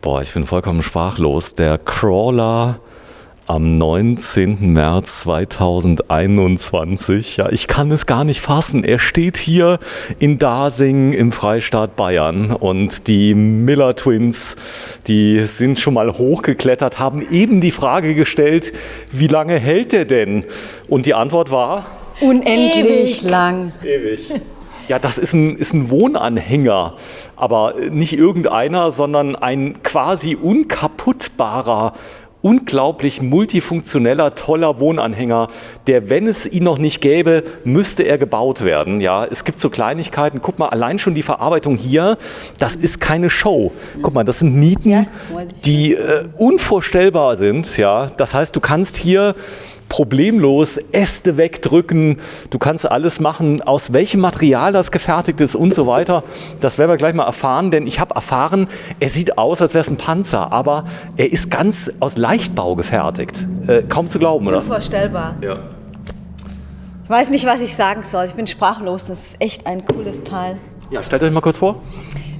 Boah, ich bin vollkommen sprachlos. Der Crawler am 19. März 2021. Ja, ich kann es gar nicht fassen. Er steht hier in Dasing im Freistaat Bayern und die Miller Twins, die sind schon mal hochgeklettert, haben eben die Frage gestellt, wie lange hält der denn? Und die Antwort war? Unendlich lang. Ewig. Ja, das ist ein Wohnanhänger, aber nicht irgendeiner, sondern ein quasi unkaputtbarer, unglaublich multifunktioneller, toller Wohnanhänger, der, wenn es ihn noch nicht gäbe, müsste er gebaut werden. Ja, es gibt so Kleinigkeiten. Guck mal, allein schon die Verarbeitung hier, das ist keine Show. Guck mal, das sind Nieten, die unvorstellbar sind. Ja, das heißt, du kannst hier problemlos Äste wegdrücken, du kannst alles machen, aus welchem Material das gefertigt ist und so weiter. Das werden wir gleich mal erfahren, denn ich habe erfahren, er sieht aus, als wäre es ein Panzer, aber er ist ganz aus Leichtbau gefertigt. Kaum zu glauben, oder? Unvorstellbar. Ja. Ich weiß nicht, was ich sagen soll. Ich bin sprachlos. Das ist echt ein cooles Teil. Ja, stellt euch mal kurz vor.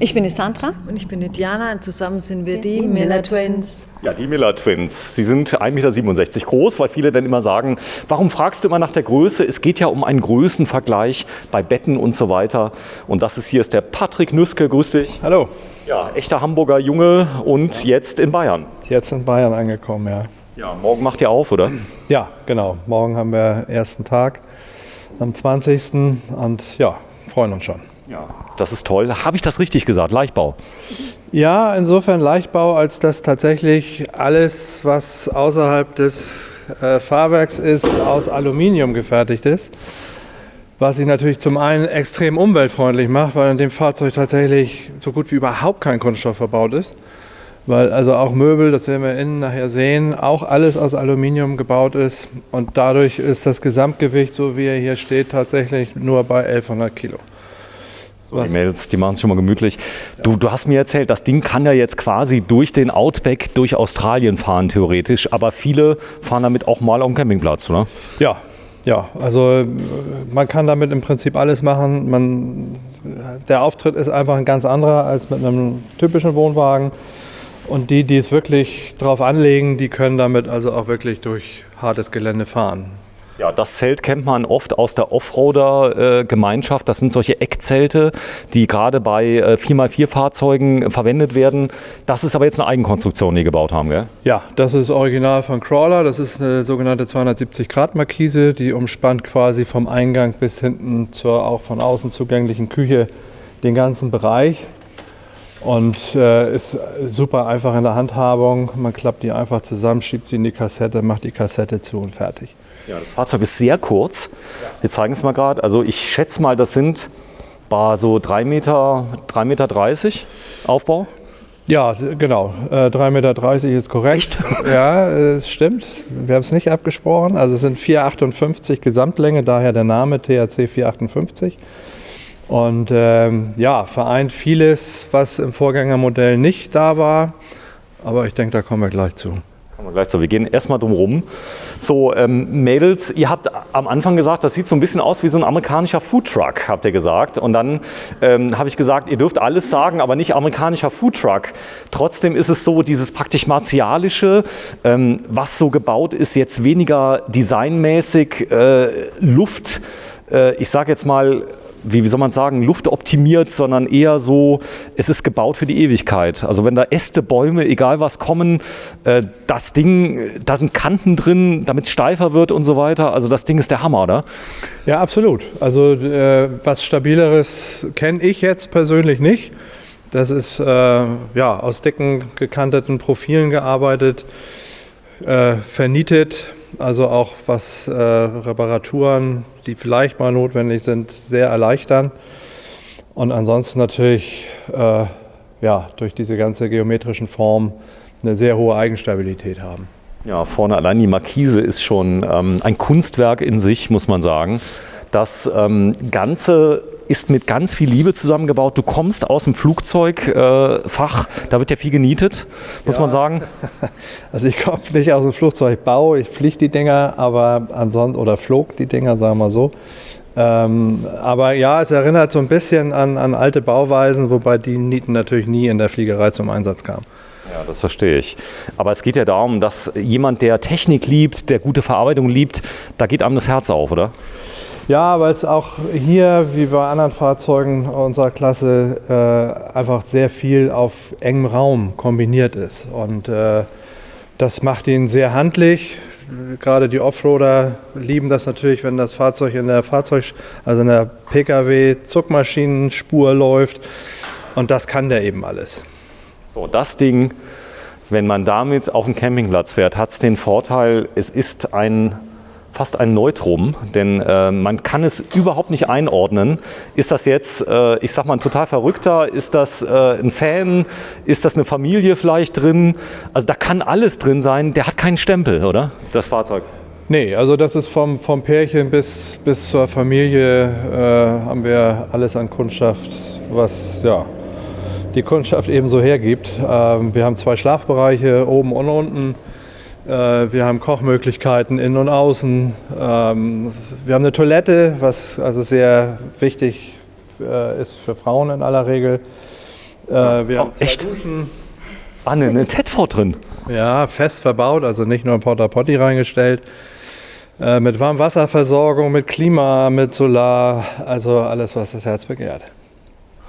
Ich bin die Sandra. Und ich bin die Diana und zusammen sind wir die Miller Twins. Ja, die Miller Twins. Sie sind 1,67 Meter groß, weil viele dann immer sagen, warum fragst du immer nach der Größe? Es geht ja um einen Größenvergleich bei Betten und so weiter. Und das ist hier ist der Patrick Nüske. Grüß dich. Hallo. Ja, echter Hamburger Junge und jetzt in Bayern. Jetzt in Bayern angekommen, ja. Ja, morgen macht ihr auf, oder? Ja, genau. Morgen haben wir ersten Tag am 20. und ja, freuen uns schon. Ja, das ist toll. Habe ich das richtig gesagt? Leichtbau? Ja, insofern Leichtbau, als dass tatsächlich alles, was außerhalb des Fahrwerks ist, aus Aluminium gefertigt ist. Was sich natürlich zum einen extrem umweltfreundlich macht, weil in dem Fahrzeug tatsächlich so gut wie überhaupt kein Kunststoff verbaut ist. Weil also auch Möbel, das werden wir innen nachher sehen, auch alles aus Aluminium gebaut ist. Und dadurch ist das Gesamtgewicht, so wie er hier steht, tatsächlich nur bei 1100 Kilo. So, die Mädels, die machen es schon mal gemütlich. Du hast mir erzählt, das Ding kann ja jetzt quasi durch den Outback durch Australien fahren, theoretisch. Aber viele fahren damit auch mal auf dem Campingplatz, oder? Ja, also man kann damit im Prinzip alles machen. Der Auftritt ist einfach ein ganz anderer als mit einem typischen Wohnwagen. Und die es wirklich drauf anlegen, die können damit also auch wirklich durch hartes Gelände fahren. Ja, das Zelt kennt man oft aus der Offroader-Gemeinschaft. Das sind solche Eckzelte, die gerade bei 4x4-Fahrzeugen verwendet werden. Das ist aber jetzt eine Eigenkonstruktion, die gebaut haben, gell? Ja, das ist original von Crawler. Das ist eine sogenannte 270-Grad-Markise. Die umspannt quasi vom Eingang bis hinten zur auch von außen zugänglichen Küche den ganzen Bereich. Und ist super einfach in der Handhabung. Man klappt die einfach zusammen, schiebt sie in die Kassette, macht die Kassette zu und fertig. Ja, das Fahrzeug ist sehr kurz. Wir zeigen es mal gerade. Also ich schätze mal, das sind so 3,30 Meter Aufbau. Ja, genau. 3,30 Meter ist korrekt. Ja, es stimmt. Wir haben es nicht abgesprochen. Also es sind 4,58 Gesamtlänge, daher der Name THC 458. Und vereint vieles, was im Vorgängermodell nicht da war. Aber ich denke, da kommen wir gleich zu. Wir gehen erstmal drum rum. So, Mädels, ihr habt am Anfang gesagt, das sieht so ein bisschen aus wie so ein amerikanischer Foodtruck, habt ihr gesagt. Und dann habe ich gesagt, ihr dürft alles sagen, aber nicht amerikanischer Foodtruck. Trotzdem ist es so, dieses praktisch martialische, was so gebaut ist, jetzt weniger designmäßig, Luft, ich sage jetzt mal, wie soll man sagen, luftoptimiert, sondern eher so, es ist gebaut für die Ewigkeit. Also wenn da Äste, Bäume, egal was kommen, das Ding, da sind Kanten drin, damit es steifer wird und so weiter. Also das Ding ist der Hammer, oder? Ja, absolut. Also was Stabileres kenne ich jetzt persönlich nicht. Das ist aus dicken, gekanteten Profilen gearbeitet, vernietet. Also auch was Reparaturen, die vielleicht mal notwendig sind, sehr erleichtern. Und ansonsten natürlich durch diese ganze geometrischen Form eine sehr hohe Eigenstabilität haben. Ja, vorne allein die Markise ist schon ein Kunstwerk in sich, muss man sagen. Das Ganze ist mit ganz viel Liebe zusammengebaut. Du kommst aus dem Flugzeugfach, da wird ja viel genietet, muss man sagen. Also ich komme nicht aus dem Flugzeugbau, ich fliege die Dinger, aber ansonsten, oder flog die Dinger, sagen wir mal so. Aber ja, es erinnert so ein bisschen an alte Bauweisen, wobei die Nieten natürlich nie in der Fliegerei zum Einsatz kamen. Ja, das verstehe ich. Aber es geht ja darum, dass jemand, der Technik liebt, der gute Verarbeitung liebt, da geht einem das Herz auf, oder? Ja, weil es auch hier, wie bei anderen Fahrzeugen unserer Klasse, einfach sehr viel auf engem Raum kombiniert ist. Und das macht ihn sehr handlich. Gerade die Offroader lieben das natürlich, wenn das Fahrzeug in der also in der Pkw-Zugmaschinenspur läuft. Und das kann der eben alles. So, das Ding, wenn man damit auf den Campingplatz fährt, hat es den Vorteil, es ist fast ein Neutrum, denn man kann es überhaupt nicht einordnen. Ist das jetzt, ich sag mal, ein total Verrückter? Ist das ein Fan? Ist das eine Familie vielleicht drin? Also da kann alles drin sein. Der hat keinen Stempel, oder? Das Fahrzeug. Nee, also das ist vom Pärchen bis zur Familie haben wir alles an Kundschaft, was die Kundschaft eben so hergibt. Wir haben 2 Schlafbereiche, oben und unten. Wir haben Kochmöglichkeiten innen und außen. Wir haben eine Toilette, was also sehr wichtig ist für Frauen in aller Regel. Wir haben 2 Duschen. Ah, eine Tedford drin. Ja, fest verbaut, also nicht nur ein Porta Potty reingestellt. Mit Warmwasserversorgung, mit Klima, mit Solar, also alles, was das Herz begehrt.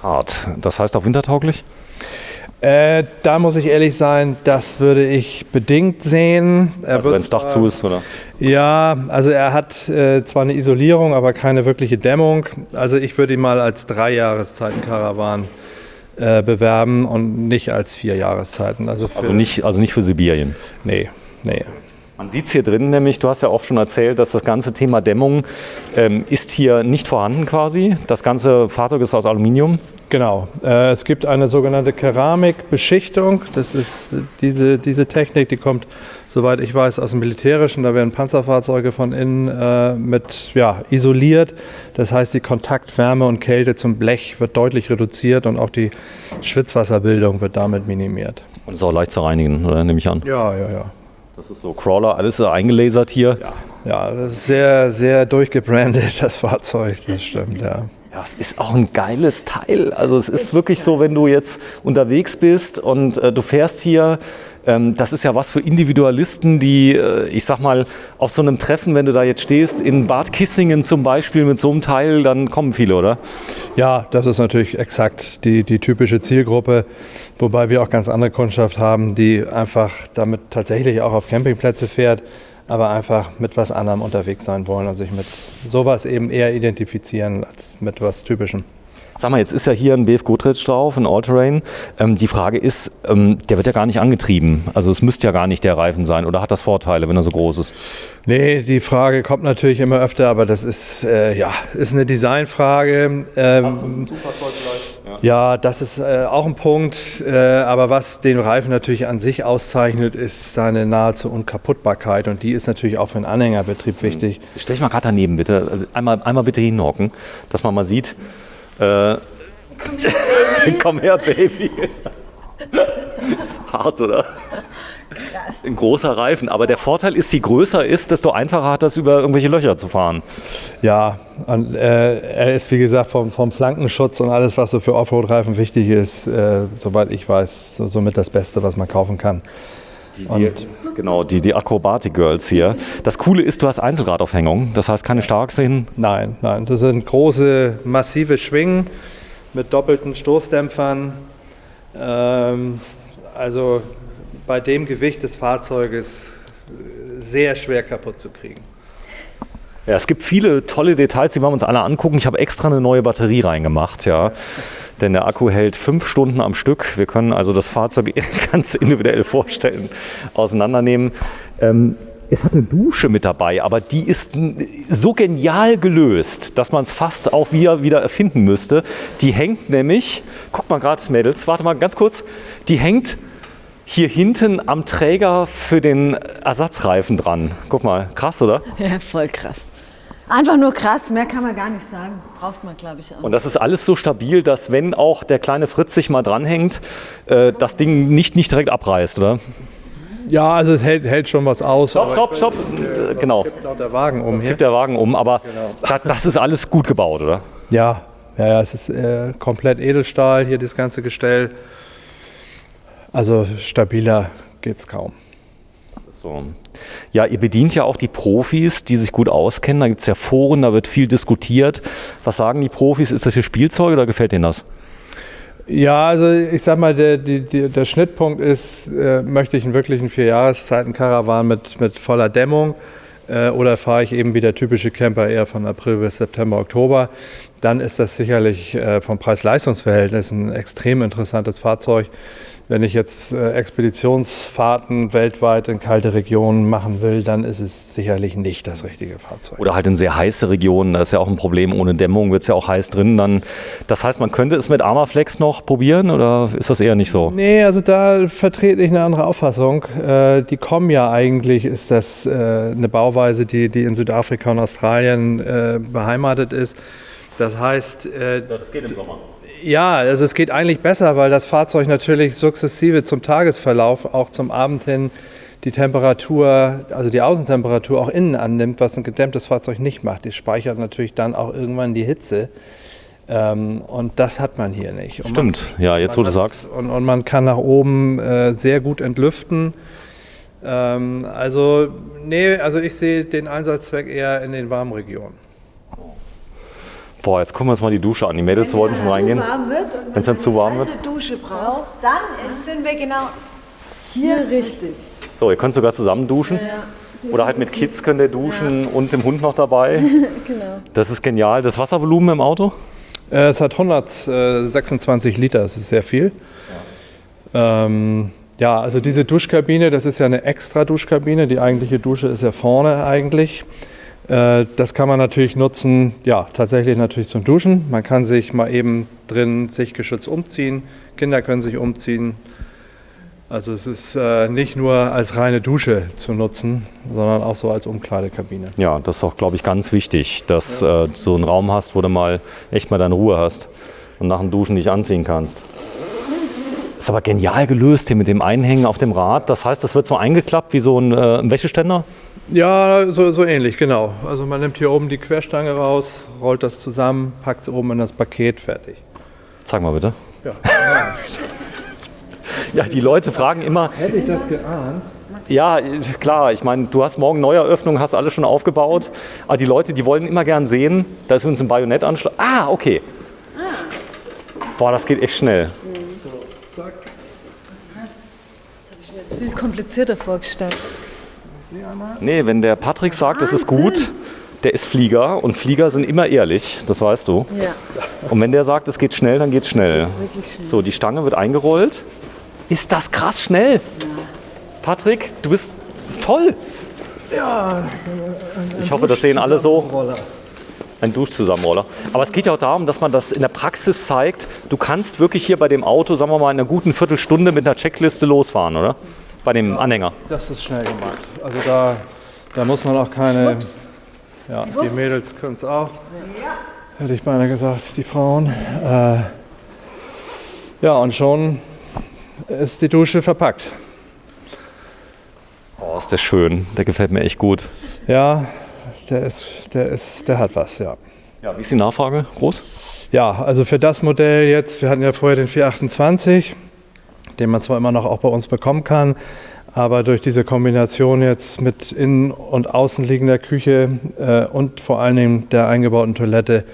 Hart. Das heißt auch wintertauglich? Da muss ich ehrlich sein, das würde ich bedingt sehen. Also wenn das Dach zu ist, oder? Ja, also er hat zwar eine Isolierung, aber keine wirkliche Dämmung. Also ich würde ihn mal als 3 Jahreszeiten-Karawan bewerben und nicht als 4 Jahreszeiten. Also nicht für Sibirien? Nee. Man sieht es hier drin nämlich, du hast ja auch schon erzählt, dass das ganze Thema Dämmung ist hier nicht vorhanden quasi. Das ganze Fahrzeug ist aus Aluminium. Genau. Es gibt eine sogenannte Keramikbeschichtung. Das ist diese Technik, die kommt, soweit ich weiß, aus dem Militärischen. Da werden Panzerfahrzeuge von innen isoliert. Das heißt, die Kontaktwärme und Kälte zum Blech wird deutlich reduziert und auch die Schwitzwasserbildung wird damit minimiert. Und ist auch leicht zu reinigen, oder? Nehme ich an. Ja. Das ist so Crawler, alles so eingelasert hier. Ja, das ist sehr, sehr durchgebrandet, das Fahrzeug, das stimmt, ja. Ja, es ist auch ein geiles Teil. Also es ist wirklich so, wenn du jetzt unterwegs bist und du fährst hier, das ist ja was für Individualisten, die, ich sag mal, auf so einem Treffen, wenn du da jetzt stehst, in Bad Kissingen zum Beispiel mit so einem Teil, dann kommen viele, oder? Ja, das ist natürlich exakt die typische Zielgruppe, wobei wir auch ganz andere Kundschaft haben, die einfach damit tatsächlich auch auf Campingplätze fährt, aber einfach mit was anderem unterwegs sein wollen und sich mit sowas eben eher identifizieren als mit was Typischem. Sag mal, jetzt ist ja hier ein BF Goodrich drauf, ein All-Terrain. Die Frage ist, der wird ja gar nicht angetrieben. Also es müsste ja gar nicht der Reifen sein. Oder hat das Vorteile, wenn er so groß ist? Nee, die Frage kommt natürlich immer öfter, aber das ist eine Designfrage. Hast du ein Zugfahrzeug vielleicht? Ja, das ist auch ein Punkt. Aber was den Reifen natürlich an sich auszeichnet, ist seine nahezu Unkaputtbarkeit. Und die ist natürlich auch für einen Anhängerbetrieb wichtig. Stell dich mal gerade daneben, bitte. Also einmal bitte hinhocken, dass man mal sieht. Komm her, Baby. Ist hart, oder? Krass. Ein großer Reifen. Aber der Vorteil ist, je größer ist, desto einfacher hat das, über irgendwelche Löcher zu fahren. Ja, und, er ist, wie gesagt, vom Flankenschutz und alles, was so für Offroad-Reifen wichtig ist, soweit ich weiß, somit das Beste, was man kaufen kann. Die Acrobatic Girls hier. Das Coole ist, du hast Einzelradaufhängung, das heißt keine Starksen. Nein, das sind große, massive Schwingen mit doppelten Stoßdämpfern. Also bei dem Gewicht des Fahrzeuges sehr schwer kaputt zu kriegen. Ja, es gibt viele tolle Details, die wollen wir uns alle angucken. Ich habe extra eine neue Batterie reingemacht, ja. Denn der Akku hält 5 Stunden am Stück. Wir können also das Fahrzeug ganz individuell vorstellen, auseinandernehmen. Es hat eine Dusche mit dabei, aber die ist so genial gelöst, dass man es fast auch wieder erfinden müsste. Die hängt nämlich, guck mal gerade, Mädels, warte mal ganz kurz, die hängt hier hinten am Träger für den Ersatzreifen dran. Guck mal, krass, oder? Ja, voll krass. Einfach nur krass, mehr kann man gar nicht sagen. Braucht man, glaube ich, auch. Und das ist alles so stabil, dass wenn auch der kleine Fritz sich mal dranhängt, das Ding nicht direkt abreißt, oder? Ja, also es hält schon was aus. Stopp. Genau. Gibt auch der Wagen um Es hier. gibt der Wagen um, aber das ist alles gut gebaut, oder? Ja, es ist komplett Edelstahl, hier das ganze Gestell. Also stabiler geht's kaum. So. Ja, ihr bedient ja auch die Profis, die sich gut auskennen. Da gibt es ja Foren, da wird viel diskutiert. Was sagen die Profis? Ist das hier Spielzeug oder gefällt denen das? Ja, also ich sag mal, der Schnittpunkt ist, möchte ich einen wirklichen 4-Jahreszeiten-Caravan mit voller Dämmung oder fahre ich eben wie der typische Camper eher von April bis September, Oktober, dann ist das sicherlich vom Preis-Leistungs-Verhältnis ein extrem interessantes Fahrzeug. Wenn ich jetzt Expeditionsfahrten weltweit in kalte Regionen machen will, dann ist es sicherlich nicht das richtige Fahrzeug. Oder halt in sehr heiße Regionen, da ist ja auch ein Problem, ohne Dämmung wird es ja auch heiß drin. Dann, das heißt, man könnte es mit Armaflex noch probieren oder ist das eher nicht so? Nee, also da vertrete ich eine andere Auffassung. Die Comia eigentlich ist das eine Bauweise, die in Südafrika und Australien beheimatet ist. Das heißt... das geht im Sommer. Ja, also es geht eigentlich besser, weil das Fahrzeug natürlich sukzessive zum Tagesverlauf, auch zum Abend hin, die Temperatur, also die Außentemperatur auch innen annimmt, was ein gedämmtes Fahrzeug nicht macht. Die speichert natürlich dann auch irgendwann die Hitze. Und das hat man hier nicht. Stimmt, ja, jetzt wo du sagst. Und man kann nach oben sehr gut entlüften. Also ich sehe den Einsatzzweck eher in den warmen Regionen. Boah, jetzt gucken wir uns mal die Dusche an. Die Mädels wollten schon reingehen. Wenn es dann zu warm wird. Dusche braucht. Dann sind wir genau Hier richtig. So, ihr könnt sogar zusammen duschen. Oder halt mit Kids könnt ihr duschen und dem Hund noch dabei. Genau. Das ist genial. Das Wasservolumen im Auto? Es hat 126 Liter, das ist sehr viel. Also diese Duschkabine, das ist ja eine extra Duschkabine. Die eigentliche Dusche ist ja vorne eigentlich. Das kann man natürlich nutzen, ja, tatsächlich natürlich zum Duschen. Man kann sich mal eben drin sichtgeschützt umziehen. Kinder können sich umziehen. Also es ist nicht nur als reine Dusche zu nutzen, sondern auch so als Umkleidekabine. Ja, das ist auch, glaube ich, ganz wichtig, dass du so einen Raum hast, wo du mal echt mal deine Ruhe hast und nach dem Duschen dich anziehen kannst. Ist aber genial gelöst hier mit dem Einhängen auf dem Rad. Das heißt, das wird so eingeklappt wie so ein Wäscheständer? Ja, so ähnlich, genau. Also man nimmt hier oben die Querstange raus, rollt das zusammen, packt es oben in das Paket, fertig. Zeig mal bitte. Ja. Ja, die Leute fragen immer. Hätte ich das geahnt? Ja, klar, ich meine, du hast morgen Neueröffnung, hast alles schon aufgebaut. Aber die Leute, die wollen immer gern sehen, da ist uns ein Bajonettanschluss. Ah, okay. Boah, das geht echt schnell. Das habe ich mir jetzt viel komplizierter vorgestellt. Nee, wenn der Patrick sagt, es ist gut, der ist Flieger und Flieger sind immer ehrlich, das weißt du. Ja. Und wenn der sagt, es geht schnell, dann geht es schnell. So, die Stange wird eingerollt. Ist das krass schnell? Ja. Patrick, du bist toll. Ja. Ich hoffe, das sehen alle so. Ein Duschzusammenroller. Aber es geht ja auch darum, dass man das in der Praxis zeigt. Du kannst wirklich hier bei dem Auto, sagen wir mal, in einer guten Viertelstunde mit einer Checkliste losfahren, oder? Bei dem Anhänger. Das ist schnell gemacht. Also da muss man auch keine... Ja, die Mädels können es auch. Hätte ich beinahe gesagt, die Frauen. Ja, und schon ist die Dusche verpackt. Oh, ist der schön. Der gefällt mir echt gut. Ja, der hat was, ja. Ja, wie ist die Nachfrage? Groß? Ja, also für das Modell jetzt, wir hatten ja vorher den 428, den man zwar immer noch auch bei uns bekommen kann, aber durch diese Kombination jetzt mit innen und außen liegender Küche und vor allen Dingen der eingebauten Toilette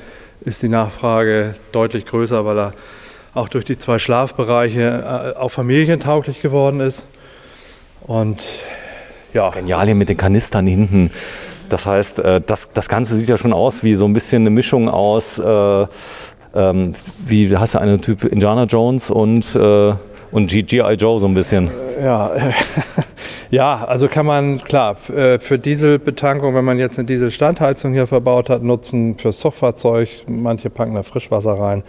ist die Nachfrage deutlich größer, weil er auch durch die 2 Schlafbereiche auch familientauglich geworden ist. Und ja. Genial hier mit den Kanistern hinten. Das heißt, das Ganze sieht ja schon aus wie so ein bisschen eine Mischung aus, wie heißt der eine Typ, Indiana Jones und G.I. Joe so ein bisschen. Ja, ja, also kann man, klar, für Dieselbetankung, wenn man jetzt eine Dieselstandheizung hier verbaut hat, nutzen fürs Zuchtfahrzeug. Manche packen da Frischwasser rein.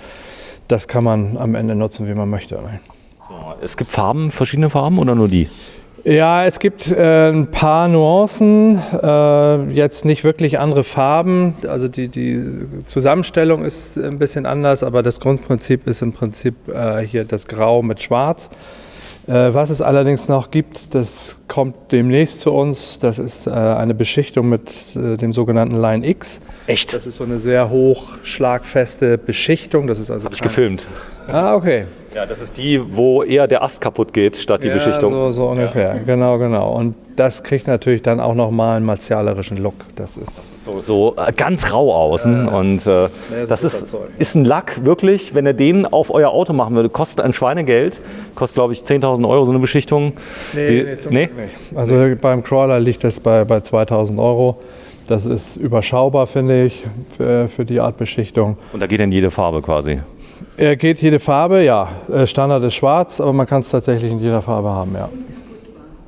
Das kann man am Ende nutzen, wie man möchte. So, es gibt Farben, verschiedene Farben oder nur die? Ja, es gibt ein paar Nuancen, jetzt nicht wirklich andere Farben. Also die Zusammenstellung ist ein bisschen anders, aber das Grundprinzip ist im Prinzip hier das Grau mit Schwarz. Was es allerdings noch gibt, das kommt demnächst zu uns, das ist eine Beschichtung mit dem sogenannten Line X. Echt? Das ist so eine sehr hochschlagfeste Beschichtung. Das ist also Habe ich gefilmt. Ah, okay. Ja, das ist die, wo eher der Ast kaputt geht, statt die Beschichtung. So ungefähr. Ja. Genau. Und das kriegt natürlich dann auch nochmal einen martialerischen Look. Das ist so ganz rau außen. Und das ist ein Lack, wirklich, wenn ihr den auf euer Auto machen würde, kostet ein Schweinegeld. Kostet, glaube ich, 10.000 € so eine Beschichtung. Nee? Nicht. Also beim Crawler liegt das bei 2.000 €. Das ist überschaubar, finde ich, für die Art Beschichtung. Und da geht in jede Farbe quasi? Er geht jede Farbe, ja. Standard ist schwarz, aber man kann es tatsächlich in jeder Farbe haben, ja.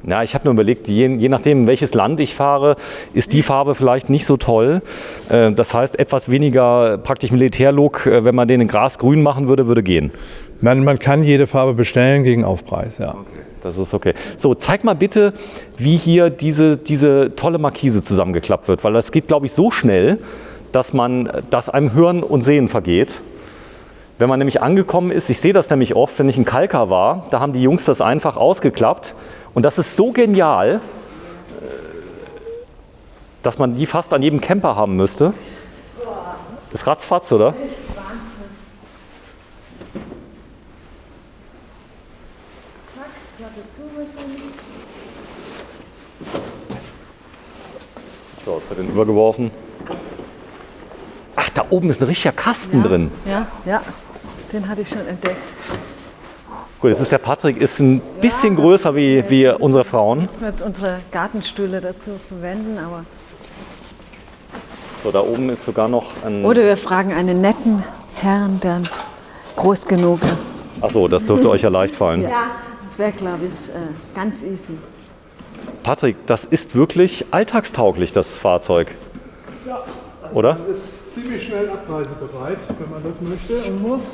Ja, ich habe nur überlegt, je nachdem, welches Land ich fahre, ist die Farbe vielleicht nicht so toll. Das heißt, etwas weniger praktisch Militärlook, wenn man den in Grasgrün machen würde, würde gehen. Man kann jede Farbe bestellen gegen Aufpreis, ja. Okay. Das ist okay. So, zeig mal bitte, wie hier diese tolle Markise zusammengeklappt wird, weil das geht, glaube ich, so schnell, dass einem Hören und Sehen vergeht. Wenn man nämlich angekommen ist, ich sehe das nämlich oft, wenn ich in Kalkar war, da haben die Jungs das einfach ausgeklappt und das ist so genial, dass man die fast an jedem Camper haben müsste. Ist ratzfatz, oder? So, es wird den übergeworfen. Ach, da oben ist ein richtiger Kasten drin. Ja, den hatte ich schon entdeckt. Gut, jetzt ist der Patrick ist ein bisschen größer wie unsere Frauen. Müssen wir jetzt unsere Gartenstühle dazu verwenden, aber... So, da oben ist sogar noch ein... Oder wir fragen einen netten Herrn, der groß genug ist. Ach so, das dürfte euch ja leicht fallen. Ja, das wäre, glaube ich, ganz easy. Patrick, das ist wirklich alltagstauglich, das Fahrzeug. Ja, oder? Das ist ziemlich schnell abreisebereit, wenn man das möchte und muss.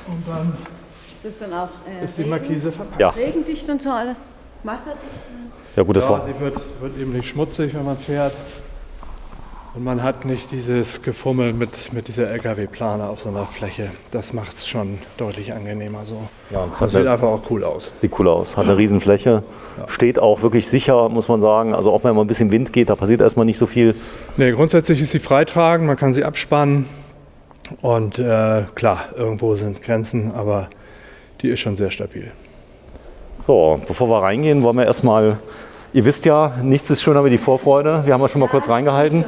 Und dann ist das dann auch ist die Markise verpackt. Ja. regendicht und so alles? Wasserdicht? Ja gut, das war... Sie wird eben nicht schmutzig, wenn man fährt. Und man hat nicht dieses Gefummel mit dieser LKW-Plane auf so einer Fläche. Das macht es schon deutlich angenehmer so. Ja, das sieht einfach auch cool aus. Sieht cool aus, hat eine riesen Fläche, steht auch wirklich sicher, muss man sagen. Also auch wenn mal ein bisschen Wind geht, da passiert erstmal nicht so viel. Nee, grundsätzlich ist sie freitragend, man kann sie abspannen. Und klar, irgendwo sind Grenzen, aber die ist schon sehr stabil. So, bevor wir reingehen, wollen wir erstmal, ihr wisst ja, nichts ist schöner wie die Vorfreude. Wir haben ja schon mal kurz reingehalten.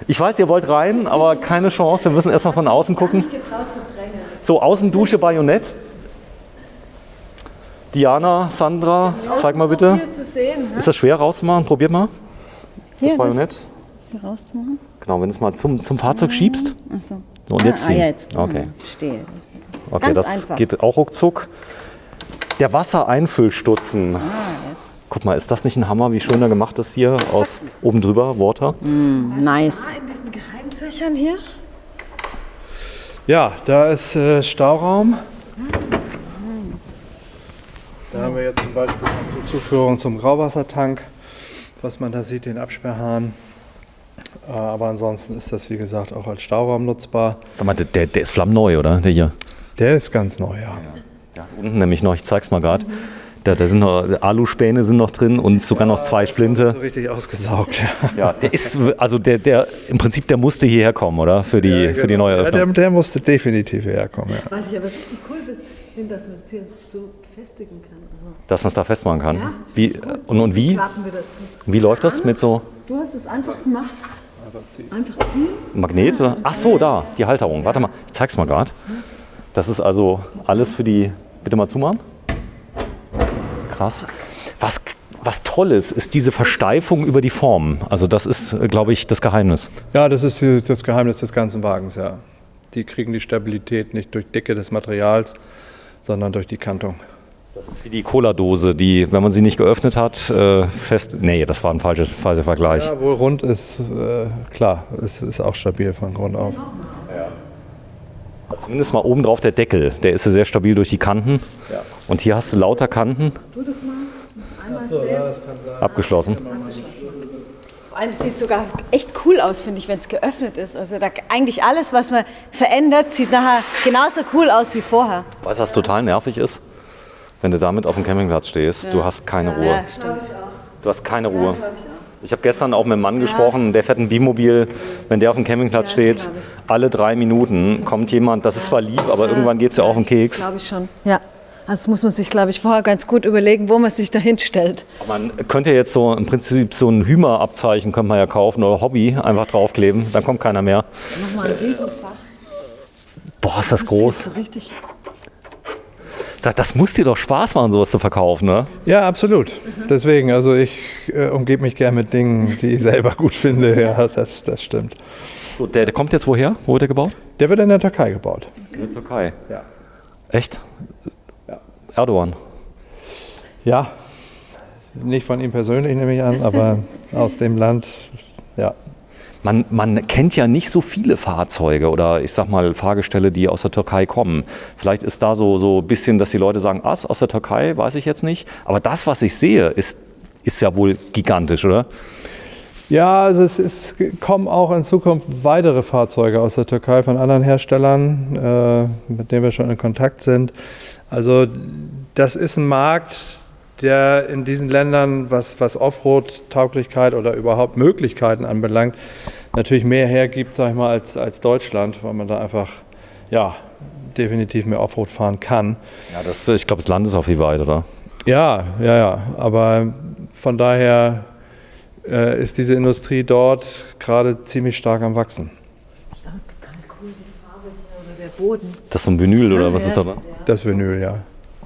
Ich weiß, ihr wollt rein, aber keine Chance. Wir müssen erstmal von außen gucken. So, Außendusche, Bajonett. Diana, Sandra, zeig mal bitte. Viel zu sehen, Ist das schwer rauszumachen? Probiert mal. Das Bajonett. Das hier rauszumachen? Genau, wenn du es mal zum Fahrzeug schiebst. Ach so. So, und jetzt ziehen. Jetzt. Okay. Verstehe. Okay, ganz das einfach. geht auch ruckzuck. Der Wassereinfüllstutzen. Jetzt. Guck mal, ist das nicht ein Hammer, wie schön er gemacht ist hier aus oben drüber, Water? Nice. In diesen Geheimfächern hier? Ja, da ist Stauraum. Da haben wir jetzt zum Beispiel noch die Zuführung zum Grauwassertank, was man da sieht, den Absperrhahn. Aber ansonsten ist das, wie gesagt, auch als Stauraum nutzbar. Sag mal, der ist flammneu, oder? Der hier. Der ist ganz neu, ja. Ja, unten nämlich noch, ich zeig's mal gerade. Da sind noch Aluspäne sind noch drin und sogar noch 2 Splinte. So richtig ausgesaugt, ja. Ja, der ist, also der im Prinzip, der musste hierher kommen, oder? Für die neue Ja, Eröffnung. der musste definitiv herkommen, ja. Was ich aber richtig cool finde, dass man es hier so befestigen kann. Dass man es da festmachen kann. Ja, Wie, und wie? Klappen wir dazu. Wie läuft das mit so Du hast es einfach gemacht. Einfach ziehen. Magnet? Oder? Ach so, da, die Halterung. Warte mal, ich zeig's mal gerade. Das ist also alles für die. Bitte mal zumachen. Krass. Was toll ist diese Versteifung über die Form. Also das ist, glaube ich, das Geheimnis. Ja, das ist das Geheimnis des ganzen Wagens, ja. Die kriegen die Stabilität nicht durch Dicke des Materials, sondern durch die Kantung. Das ist wie die Cola-Dose, die, wenn man sie nicht geöffnet hat, fest... Nee, das war ein falscher Vergleich. Ja, wohl rund ist, klar, es ist auch stabil von Grund auf. Zumindest mal oben drauf der Deckel. Der ist ja sehr stabil durch die Kanten. Ja. Und hier hast du lauter Kanten. Tu das mal. Einmal So, sehen. ja, das kann sein. Abgeschlossen. Vor allem sieht es sogar echt cool aus, finde ich, wenn es geöffnet ist. Also da, eigentlich alles, was man verändert, sieht nachher genauso cool aus wie vorher. Weißt du, was total nervig ist? Wenn du damit auf dem Campingplatz stehst, du hast keine Ruhe. Ja, stimmt. Du hast keine Ruhe. Ich habe gestern auch mit einem Mann gesprochen, der fährt ein Bimobil. Wenn der auf dem Campingplatz steht, alle 3 Minuten kommt jemand, das ist zwar lieb, aber irgendwann geht es ja auf den Keks. Glaube ich schon. Ja. Also muss man sich, glaube ich, vorher ganz gut überlegen, wo man sich dahin stellt. Man könnte jetzt so im Prinzip so ein Hümer-Abzeichen könnte man ja kaufen oder Hobby einfach draufkleben, dann kommt keiner mehr. Nochmal ein Riesenfach. Boah, ist das groß. So richtig. Sag, das muss dir doch Spaß machen, sowas zu verkaufen, ne? Ja, absolut. Deswegen, also ich umgebe mich gern mit Dingen, die ich selber gut finde. Ja, das stimmt. So, der kommt jetzt woher? Wo wird der gebaut? Der wird in der Türkei gebaut. In der Türkei. Ja. Echt? Erdogan. Ja, nicht von ihm persönlich nehme ich an, aber aus dem Land, ja. Man kennt ja nicht so viele Fahrzeuge oder ich sag mal Fahrgestelle, die aus der Türkei kommen. Vielleicht ist da so ein bisschen, dass die Leute sagen, aus der Türkei, weiß ich jetzt nicht. Aber das, was ich sehe, ist ja wohl gigantisch, oder? Ja, also es kommen auch in Zukunft weitere Fahrzeuge aus der Türkei von anderen Herstellern, mit denen wir schon in Kontakt sind. Also das ist ein Markt, der in diesen Ländern, was Offroad-Tauglichkeit oder überhaupt Möglichkeiten anbelangt, natürlich mehr hergibt, sag ich mal, als Deutschland, weil man da einfach ja, definitiv mehr Offroad fahren kann. Ja, ich glaube, das Land ist auch viel weit, oder? Ja. Aber von daher ist diese Industrie dort gerade ziemlich stark am Wachsen. Ja, total cool, die Farbe hier oder der Boden. Das ist so ein Vinyl oder was ist da dran? Das Vinyl, ja.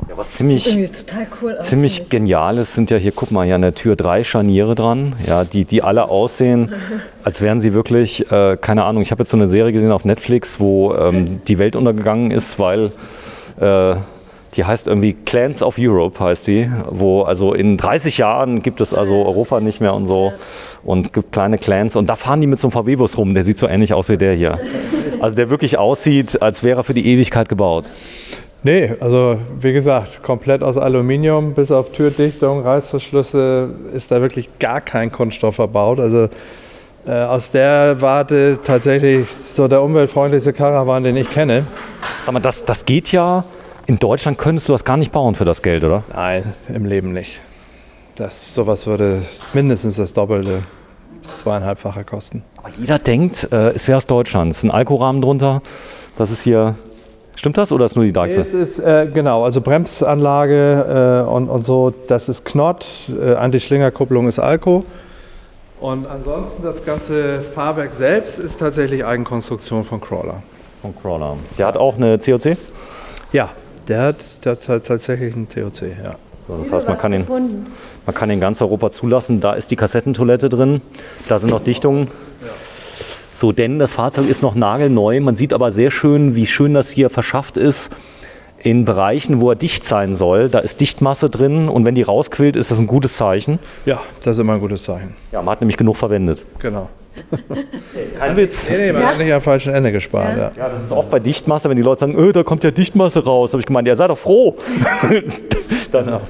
Ja, was ziemlich Total cool ziemlich genial ist, sind ja hier, guck mal, hier an der Tür 3 Scharniere dran, ja, die alle aussehen, als wären sie wirklich, keine Ahnung, ich habe jetzt so eine Serie gesehen auf Netflix, wo die Welt untergegangen ist, weil die heißt irgendwie Clans of Europe, heißt die, wo also in 30 Jahren gibt es also Europa nicht mehr und so und gibt kleine Clans und da fahren die mit so einem VW-Bus rum, der sieht so ähnlich aus wie der hier. Also der wirklich aussieht, als wäre er für die Ewigkeit gebaut. Nee, also wie gesagt, komplett aus Aluminium, bis auf Türdichtung, Reißverschlüsse ist da wirklich gar kein Kunststoff verbaut. Also aus der Warte tatsächlich so der umweltfreundlichste Caravan, den ich kenne. Sag mal, das geht ja, in Deutschland könntest du das gar nicht bauen für das Geld, oder? Nein, im Leben nicht. Sowas würde mindestens das Doppelte, 2,5-fache kosten. Aber jeder denkt, es wäre aus Deutschland. Es ist ein Alkorahmen drunter, das ist hier... Stimmt das oder ist nur die Deichsel? Es ist, genau, also Bremsanlage und so, das ist Knott, Anti-Schlingerkupplung ist Alco. Und ansonsten das ganze Fahrwerk selbst ist tatsächlich Eigenkonstruktion von Crawler. Von Crawler. Der hat auch eine COC? Ja, der hat tatsächlich einen COC, ja. So, das heißt, man kann den in ganz Europa zulassen. Da ist die Kassettentoilette drin, da sind noch Dichtungen. Ja. So, denn das Fahrzeug ist noch nagelneu. Man sieht aber sehr schön, wie schön das hier verschafft ist. In Bereichen, wo er dicht sein soll, da ist Dichtmasse drin und wenn die rausquillt, ist das ein gutes Zeichen. Ja, das ist immer ein gutes Zeichen. Ja, man hat nämlich genug verwendet. Genau. Kein Witz. Nee, man hat nicht am falschen Ende gespart. Ja. Ja, das ist auch bei Dichtmasse, wenn die Leute sagen, da kommt ja Dichtmasse raus. Habe ich gemeint, ja, sei doch froh. Dann, ja.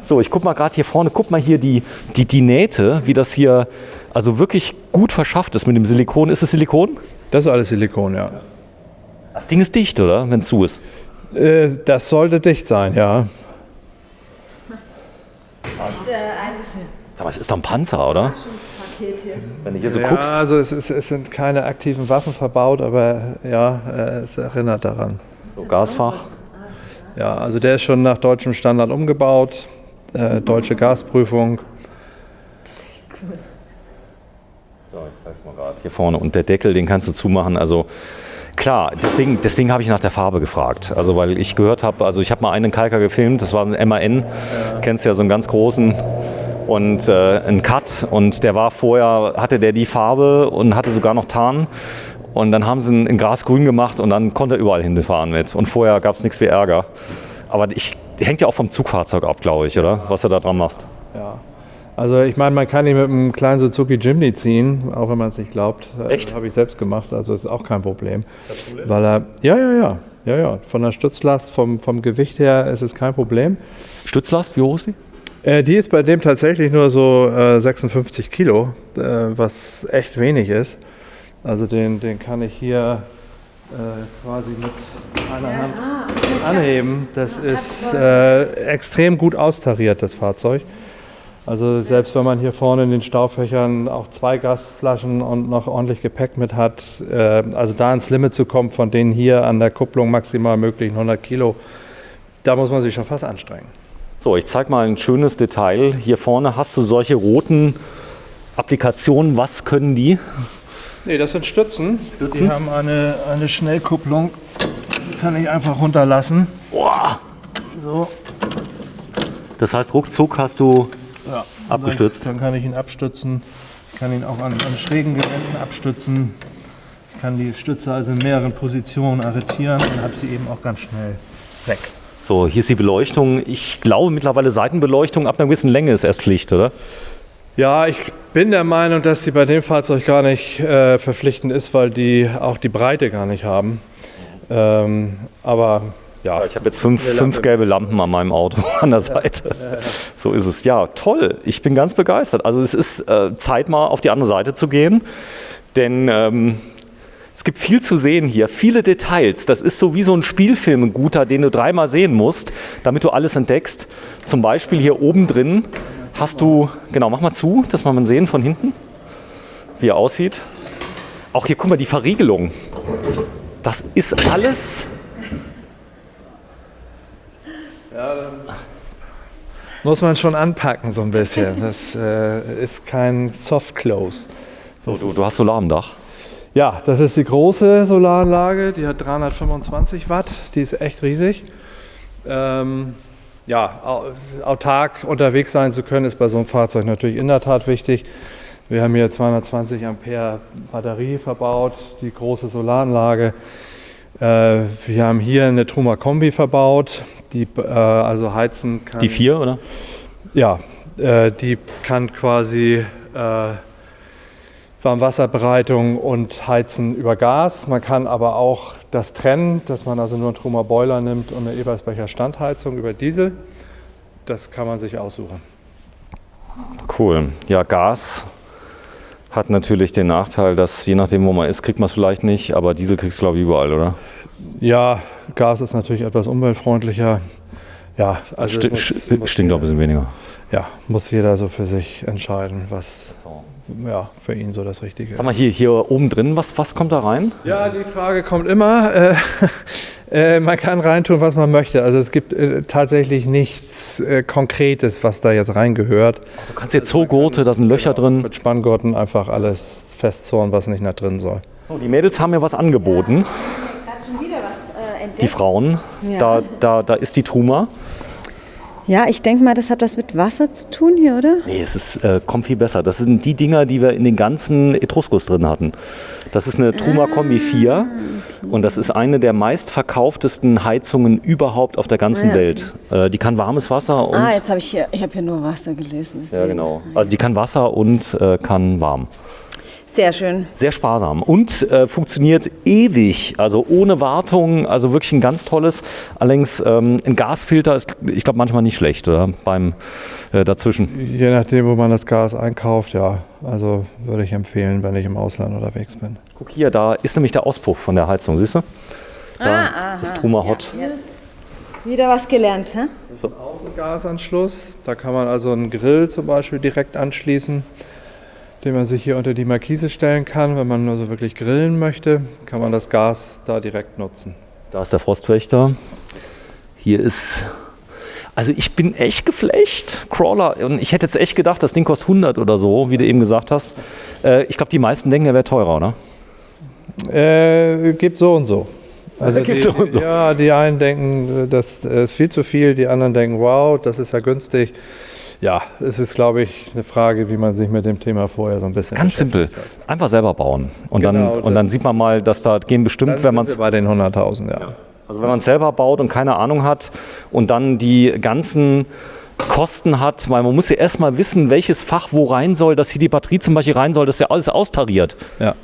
So, ich guck mal gerade hier vorne, guck mal hier die Nähte, wie das hier also wirklich gut verschafft ist mit dem Silikon. Ist es Silikon? Das ist alles Silikon, ja. Das Ding ist dicht, oder? Wenn es zu ist. Das sollte dicht sein, ja. Sag mal, es ist doch ein Panzer, oder? Wenn du hier so guckst. Also es sind keine aktiven Waffen verbaut, aber ja, es erinnert daran. So Gasfach. Ja, also der ist schon nach deutschem Standard umgebaut, deutsche Gasprüfung. So, ich zeig's mal gerade. Hier vorne. Und der Deckel, den kannst du zumachen. Also klar, deswegen habe ich nach der Farbe gefragt. Also weil ich gehört habe, also ich habe mal einen Kalker gefilmt, das war ein MAN, kennst ja so einen ganz großen. Und ein Cut und der war vorher, hatte der die Farbe und hatte sogar noch Tarn und dann haben sie ihn in Grasgrün gemacht und dann konnte er überall hinfahren mit und vorher gab es nichts wie Ärger. Aber hängt ja auch vom Zugfahrzeug ab, glaube ich, oder? Was du da dran machst. Ja, also ich meine, man kann ihn mit einem kleinen Suzuki Jimny ziehen, auch wenn man es nicht glaubt. Echt? Das habe ich selbst gemacht, also ist auch kein Problem. Weil er, ja, von der Stützlast, vom Gewicht her ist es kein Problem. Stützlast, wie hoch ist die? Die ist bei dem tatsächlich nur so 56 Kilo, was echt wenig ist. Also den kann ich hier quasi mit einer Hand anheben. Das ist extrem gut austariert, das Fahrzeug. Also selbst wenn man hier vorne in den Staufächern auch 2 Gasflaschen und noch ordentlich Gepäck mit hat, also da ins Limit zu kommen von den hier an der Kupplung maximal möglichen 100 Kilo, da muss man sich schon fast anstrengen. So, ich zeige mal ein schönes Detail. Hier vorne hast du solche roten Applikationen. Was können die? Nee, das sind Stützen. Die haben eine Schnellkupplung. Die kann ich einfach runterlassen. Boah. So. Das heißt, ruckzuck hast du abgestützt. Dann kann ich ihn abstützen. Ich kann ihn auch an schrägen Geländen abstützen. Ich kann die Stütze also in mehreren Positionen arretieren und habe sie eben auch ganz schnell weg. So, hier ist die Beleuchtung. Ich glaube mittlerweile Seitenbeleuchtung ab einer gewissen Länge ist erst Pflicht, oder? Ja, ich bin der Meinung, dass sie bei dem Fahrzeug gar nicht verpflichtend ist, weil die auch die Breite gar nicht haben. Aber ja. Ich habe jetzt fünf gelbe Lampen an meinem Auto an der Seite. So ist es. Ja, toll. Ich bin ganz begeistert. Also es ist Zeit, mal auf die andere Seite zu gehen, denn es gibt viel zu sehen hier, viele Details. Das ist so wie so ein Spielfilm, ein guter, den du 3-mal sehen musst, damit du alles entdeckst. Zum Beispiel hier oben drin hast du, genau, mach mal zu, dass wir mal sehen von hinten, wie er aussieht. Auch hier, guck mal, die Verriegelung. Das ist alles. Ja, dann muss man schon anpacken so ein bisschen. Das ist kein Soft Close. So, du hast Solar am Dach. Ja, das ist die große Solaranlage, die hat 325 Watt, die ist echt riesig. Autark unterwegs sein zu können, ist bei so einem Fahrzeug natürlich in der Tat wichtig. Wir haben hier 220 Ampere Batterie verbaut, die große Solaranlage. Wir haben hier eine Truma Kombi verbaut, die also heizen kann. Die 4, oder? Ja, die kann quasi Warmwasserbereitung und Heizen über Gas. Man kann aber auch das trennen, dass man also nur einen Truma Boiler nimmt und eine Ebersbecher Standheizung über Diesel. Das kann man sich aussuchen. Cool. Ja, Gas hat natürlich den Nachteil, dass je nachdem, wo man ist, kriegt man es vielleicht nicht, aber Diesel kriegst du, glaube ich, überall, oder? Ja, Gas ist natürlich etwas umweltfreundlicher. Ja, also stinkt auch ein bisschen weniger. Ja, muss jeder so für sich entscheiden, was für ihn so das Richtige ist. Sag mal, hier oben drin, was kommt da rein? Ja, die Frage kommt immer. Man kann reintun, was man möchte. Also es gibt tatsächlich nichts Konkretes, was da jetzt reingehört. Du kannst jetzt Zoogurte, da sind Löcher drin. Mit Spanngurten einfach alles festzurren, was nicht da drin soll. So, die Mädels haben mir was angeboten. Schon wieder was entdeckt. Die Frauen, Ja. da ist die Truma. Ja, ich denke mal, das hat was mit Wasser zu tun hier, oder? Nee, es kommt viel besser. Das sind die Dinger, die wir in den ganzen Etruscus drin hatten. Das ist eine Truma Kombi 4 und das ist eine der meistverkauftesten Heizungen überhaupt auf der ganzen Welt. Die kann warmes Wasser und... jetzt habe ich hier nur Wasser gelesen. Deswegen. Ja, genau. Also die kann Wasser und kann warm. Sehr schön. Sehr sparsam und funktioniert ewig, also ohne Wartung, also wirklich ein ganz tolles. Allerdings ein Gasfilter ist, ich glaube, manchmal nicht schlecht, oder? Beim dazwischen. Je nachdem, wo man das Gas einkauft, ja. Also würde ich empfehlen, wenn ich im Ausland unterwegs bin. Guck hier, da ist nämlich der Auspuff von der Heizung, siehst du? Da ist Truma Hot. Ja, jetzt wieder was gelernt, hä? Das ist ein Außengasanschluss. Da kann man also einen Grill zum Beispiel direkt anschließen, den man sich hier unter die Markise stellen kann. Wenn man also wirklich grillen möchte, kann man das Gas da direkt nutzen. Da ist der Frostwächter. Hier ist... Also ich bin echt geflecht, Crawler. Und ich hätte jetzt echt gedacht, das Ding kostet 100 oder so, wie du eben gesagt hast. Ich glaube, die meisten denken, er wäre teurer, oder? Gibt so und so. Also die einen denken, das ist viel zu viel, die anderen denken, wow, das ist ja günstig. Ja, es ist, glaube ich, eine Frage, wie man sich mit dem Thema vorher so ein bisschen... Ganz simpel. Einfach selber bauen. Und, genau, dann sieht man mal, dass da gehen bestimmt, wenn man es... bei den 100.000, ja. Also wenn man es selber baut und keine Ahnung hat und dann die ganzen Kosten hat, weil man muss ja erstmal wissen, welches Fach wo rein soll, dass hier die Batterie zum Beispiel rein soll, dass ja alles austariert. Ja.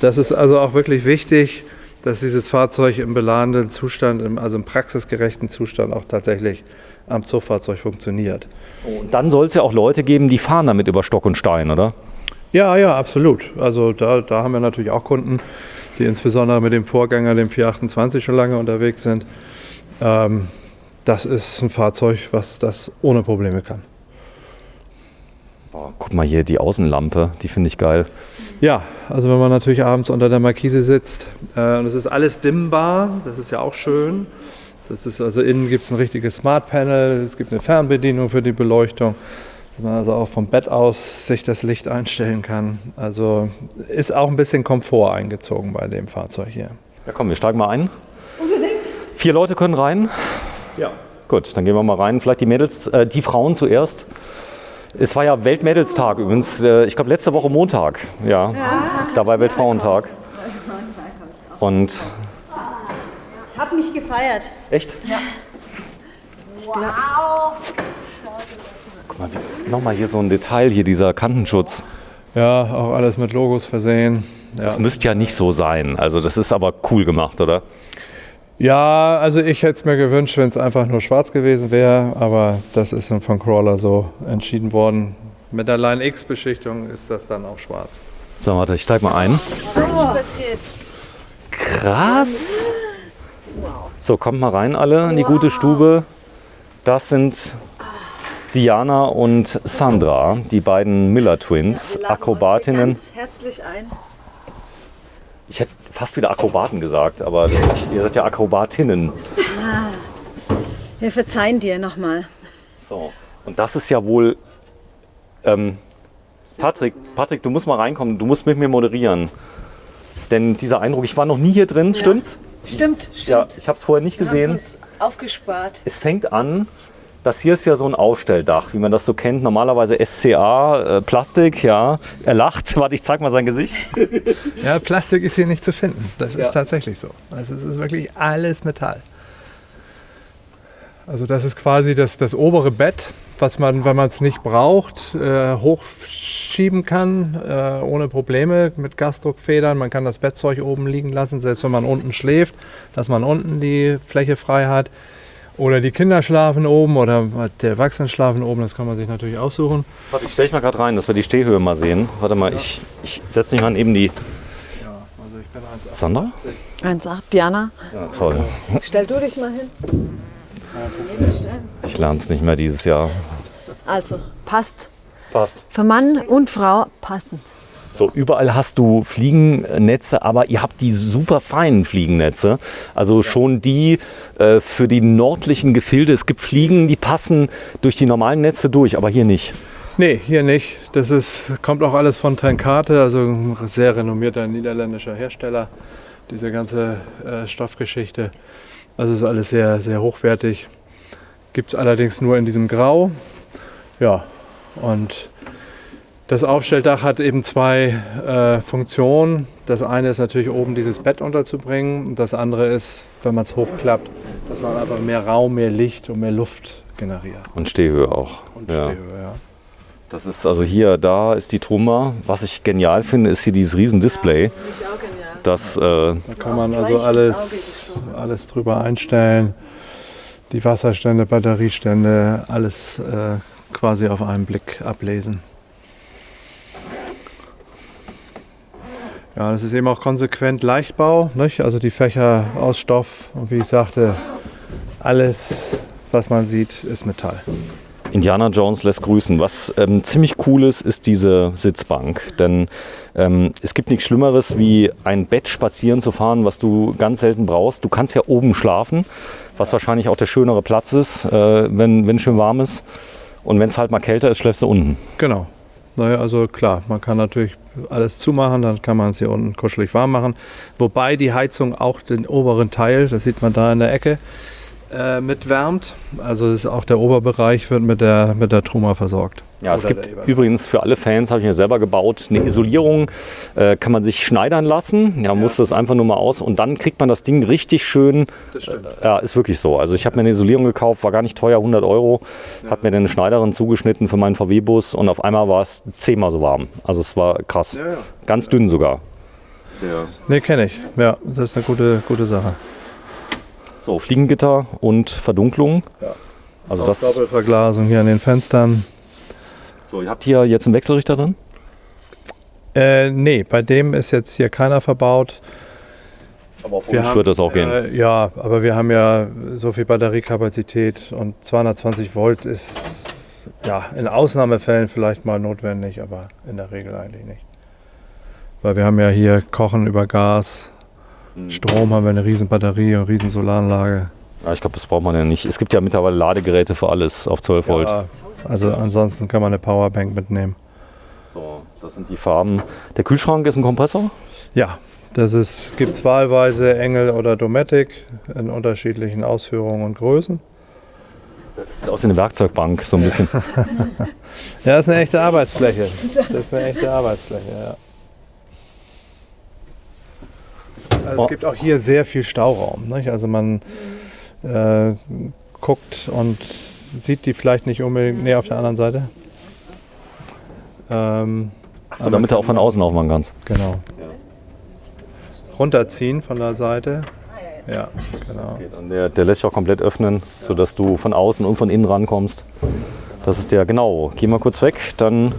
Das ist also auch wirklich wichtig, dass dieses Fahrzeug im beladenen Zustand, also im praxisgerechten Zustand auch tatsächlich am Zugfahrzeug funktioniert. Und dann soll es ja auch Leute geben, die fahren damit über Stock und Stein, oder? Ja, absolut. Also da haben wir natürlich auch Kunden, die insbesondere mit dem Vorgänger, dem 428, schon lange unterwegs sind. Das ist ein Fahrzeug, was das ohne Probleme kann. Oh, guck mal hier, die Außenlampe, die finde ich geil. Ja, also wenn man natürlich abends unter der Markise sitzt und es ist alles dimmbar, das ist ja auch schön. Das ist also innen gibt es ein richtiges Smart Panel, es gibt eine Fernbedienung für die Beleuchtung, dass man also auch vom Bett aus sich das Licht einstellen kann. Also ist auch ein bisschen Komfort eingezogen bei dem Fahrzeug hier. Ja komm, wir steigen mal ein. 4 Leute können rein. Ja. Gut, dann gehen wir mal rein. Vielleicht die Mädels, die Frauen zuerst. Es war ja Weltmädelstag übrigens, ich glaube letzte Woche Montag. Ja, da war Weltfrauentag. Und Ich habe mich gefeiert. echt? Ja. Wow! Guck mal, nochmal hier so ein Detail, hier dieser Kantenschutz. Ja, auch alles mit Logos versehen. Ja. Das müsste ja nicht so sein. Also das ist aber cool gemacht, oder? Ja, also ich hätte es mir gewünscht, wenn es einfach nur schwarz gewesen wäre, aber das ist von Crawler so entschieden worden. Mit der Line-X-Beschichtung ist das dann auch schwarz. So, warte, ich steig mal ein. Krass. So, kommt mal rein alle in die gute Stube. Das sind Diana und Sandra, die beiden Miller-Twins, Akrobatinnen. Ganz herzlich ein. Ich hätte fast wieder Akrobaten gesagt, aber ihr seid ja Akrobatinnen. Wir verzeihen dir nochmal. So, und das ist ja wohl... Patrick, du musst mal reinkommen, du musst mit mir moderieren. Denn dieser Eindruck, ich war noch nie hier drin, stimmt's? Stimmt. Ja, ich habe es vorher nicht Wir haben gesehen. uns aufgespart. Es fängt an, das hier ist ja so ein Aufstelldach, wie man das so kennt. Normalerweise SCA, Plastik, ja. Er lacht, warte, ich zeig mal sein Gesicht. Ja, Plastik ist hier nicht zu finden. Das ist tatsächlich so. Also es ist wirklich alles Metall. Also das ist quasi das obere Bett, was man, wenn man es nicht braucht, hochschieben kann, ohne Probleme mit Gasdruckfedern. Man kann das Bettzeug oben liegen lassen, selbst wenn man unten schläft, dass man unten die Fläche frei hat. Oder die Kinder schlafen oben oder die Erwachsenen schlafen oben, das kann man sich natürlich aussuchen. Warte, ich stelle mich mal gerade rein, dass wir die Stehhöhe mal sehen. Warte mal, ich setze mich mal neben die... Ja, also ich bin 1,88. Sandra? 1,8. Diana, Ja, toll. Stell du dich mal hin. Ich lerne es nicht mehr dieses Jahr. Also, passt. Passt. Für Mann und Frau passend. So, überall hast du Fliegennetze, aber ihr habt die super feinen Fliegennetze. Also schon die für die nördlichen Gefilde. Es gibt Fliegen, die passen durch die normalen Netze durch, aber hier nicht. Nee, hier nicht. Kommt auch alles von Tenkate, also ein sehr renommierter niederländischer Hersteller, diese ganze Stoffgeschichte. Also ist alles sehr, sehr hochwertig. Gibt es allerdings nur in diesem Grau. Ja, und das Aufstelldach hat eben 2 Funktionen. Das eine ist natürlich oben dieses Bett unterzubringen. Und das andere ist, wenn man es hochklappt, dass man einfach mehr Raum, mehr Licht und mehr Luft generiert. Und Stehhöhe auch. Und Ja. Stehhöhe, ja. Das ist also hier, da ist die Truma. Was ich genial finde, ist hier dieses riesen Display. Das, Da kann man also alles drüber einstellen. Die Wasserstände, Batteriestände, alles quasi auf einen Blick ablesen. Ja, das ist eben auch konsequent Leichtbau, nicht? Also die Fächer aus Stoff und wie ich sagte, alles, was man sieht, ist Metall. Indiana Jones lässt grüßen. Was ziemlich cool ist diese Sitzbank. Denn es gibt nichts Schlimmeres, wie ein Bett spazieren zu fahren, was du ganz selten brauchst. Du kannst ja oben schlafen, was wahrscheinlich auch der schönere Platz ist, wenn schön warm ist. Und wenn es halt mal kälter ist, schläfst du unten. Genau. Naja, also klar, man kann natürlich alles zumachen, dann kann man es hier unten kuschelig warm machen. Wobei die Heizung auch den oberen Teil, das sieht man da in der Ecke, mitwärmt. Also ist auch der Oberbereich wird mit der Truma versorgt. Ja, es gibt übrigens für alle Fans, habe ich mir selber gebaut, eine Isolierung, kann man sich schneidern lassen. Ja, muss das einfach nur mal aus und dann kriegt man das Ding richtig schön. Das stimmt. Ja, ist wirklich so. Also ich habe mir eine Isolierung gekauft, war gar nicht teuer, 100 €. Habe mir dann eine Schneiderin zugeschnitten für meinen VW-Bus und auf einmal war es 10-mal so warm. Also es war krass. Ja, ja. Ganz dünn sogar. Ne, kenne ich. Ja, das ist eine gute Sache. So, Fliegengitter und Verdunklung. Ja. Also Auch das. Doppelverglasung hier an den Fenstern. So, ihr habt hier jetzt einen Wechselrichter drin? Nee, bei dem ist jetzt hier keiner verbaut. Aber auf Wunsch wird das auch gehen. Ja, aber wir haben ja so viel Batteriekapazität und 220 Volt ist ja in Ausnahmefällen vielleicht mal notwendig, aber in der Regel eigentlich nicht. Weil wir haben ja hier Kochen über Gas, Strom haben wir eine riesen Batterie und riesen Solaranlage. Ja, ich glaube, das braucht man ja nicht. Es gibt ja mittlerweile Ladegeräte für alles auf 12 Volt. Ja, also ansonsten kann man eine Powerbank mitnehmen. So, das sind die Farben. Der Kühlschrank ist ein Kompressor? Ja, gibt es wahlweise Engel oder Dometic in unterschiedlichen Ausführungen und Größen. Das sieht aus wie eine Werkzeugbank, so ein bisschen. Ja, das ist eine echte Arbeitsfläche. Das ist eine echte Arbeitsfläche, ja. Also es gibt auch hier sehr viel Stauraum. Nicht? Also man guckt und sieht die vielleicht nicht unbedingt auf der anderen Seite. Achso, damit du auch von außen aufmachen kannst. Genau. Runterziehen von der Seite. Ja, genau. Und der lässt sich auch komplett öffnen, sodass du von außen und von innen rankommst. Das ist der, genau. Geh mal kurz weg, dann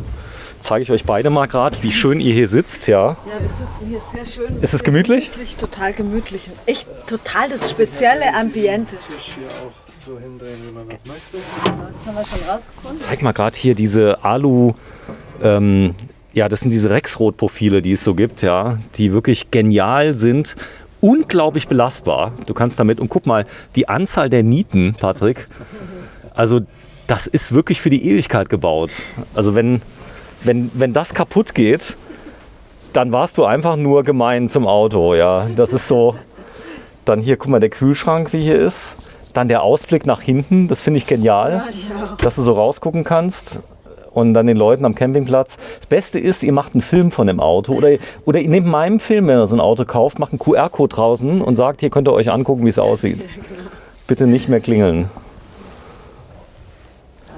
zeige ich euch beide mal gerade, wie schön ihr hier sitzt. Ja, Ja, wir sitzen hier sehr schön. Ist es gemütlich? Total gemütlich. Und echt total das spezielle Ambiente. Hier auch so hindrehen, wie man das möchte. Das haben wir schon rausgefunden. zeig mal gerade hier diese Alu, ja, das sind diese Rexroth-Profile, die es so gibt, ja, die wirklich genial sind, unglaublich belastbar. Du kannst damit, und guck mal, die Anzahl der Nieten, Patrick, also das ist wirklich für die Ewigkeit gebaut. Also wenn das kaputt geht, dann warst du einfach nur gemein zum Auto, ja. Das ist so, dann hier, guck mal, der Kühlschrank, wie hier ist. Dann der Ausblick nach hinten, das finde ich genial, dass du so rausgucken kannst. Und dann den Leuten am Campingplatz. Das Beste ist, ihr macht einen Film von dem Auto. Oder ihr nehmt meinem Film, wenn ihr so ein Auto kauft, macht einen QR-Code draußen und sagt, hier könnt ihr euch angucken, wie es aussieht. Bitte nicht mehr klingeln.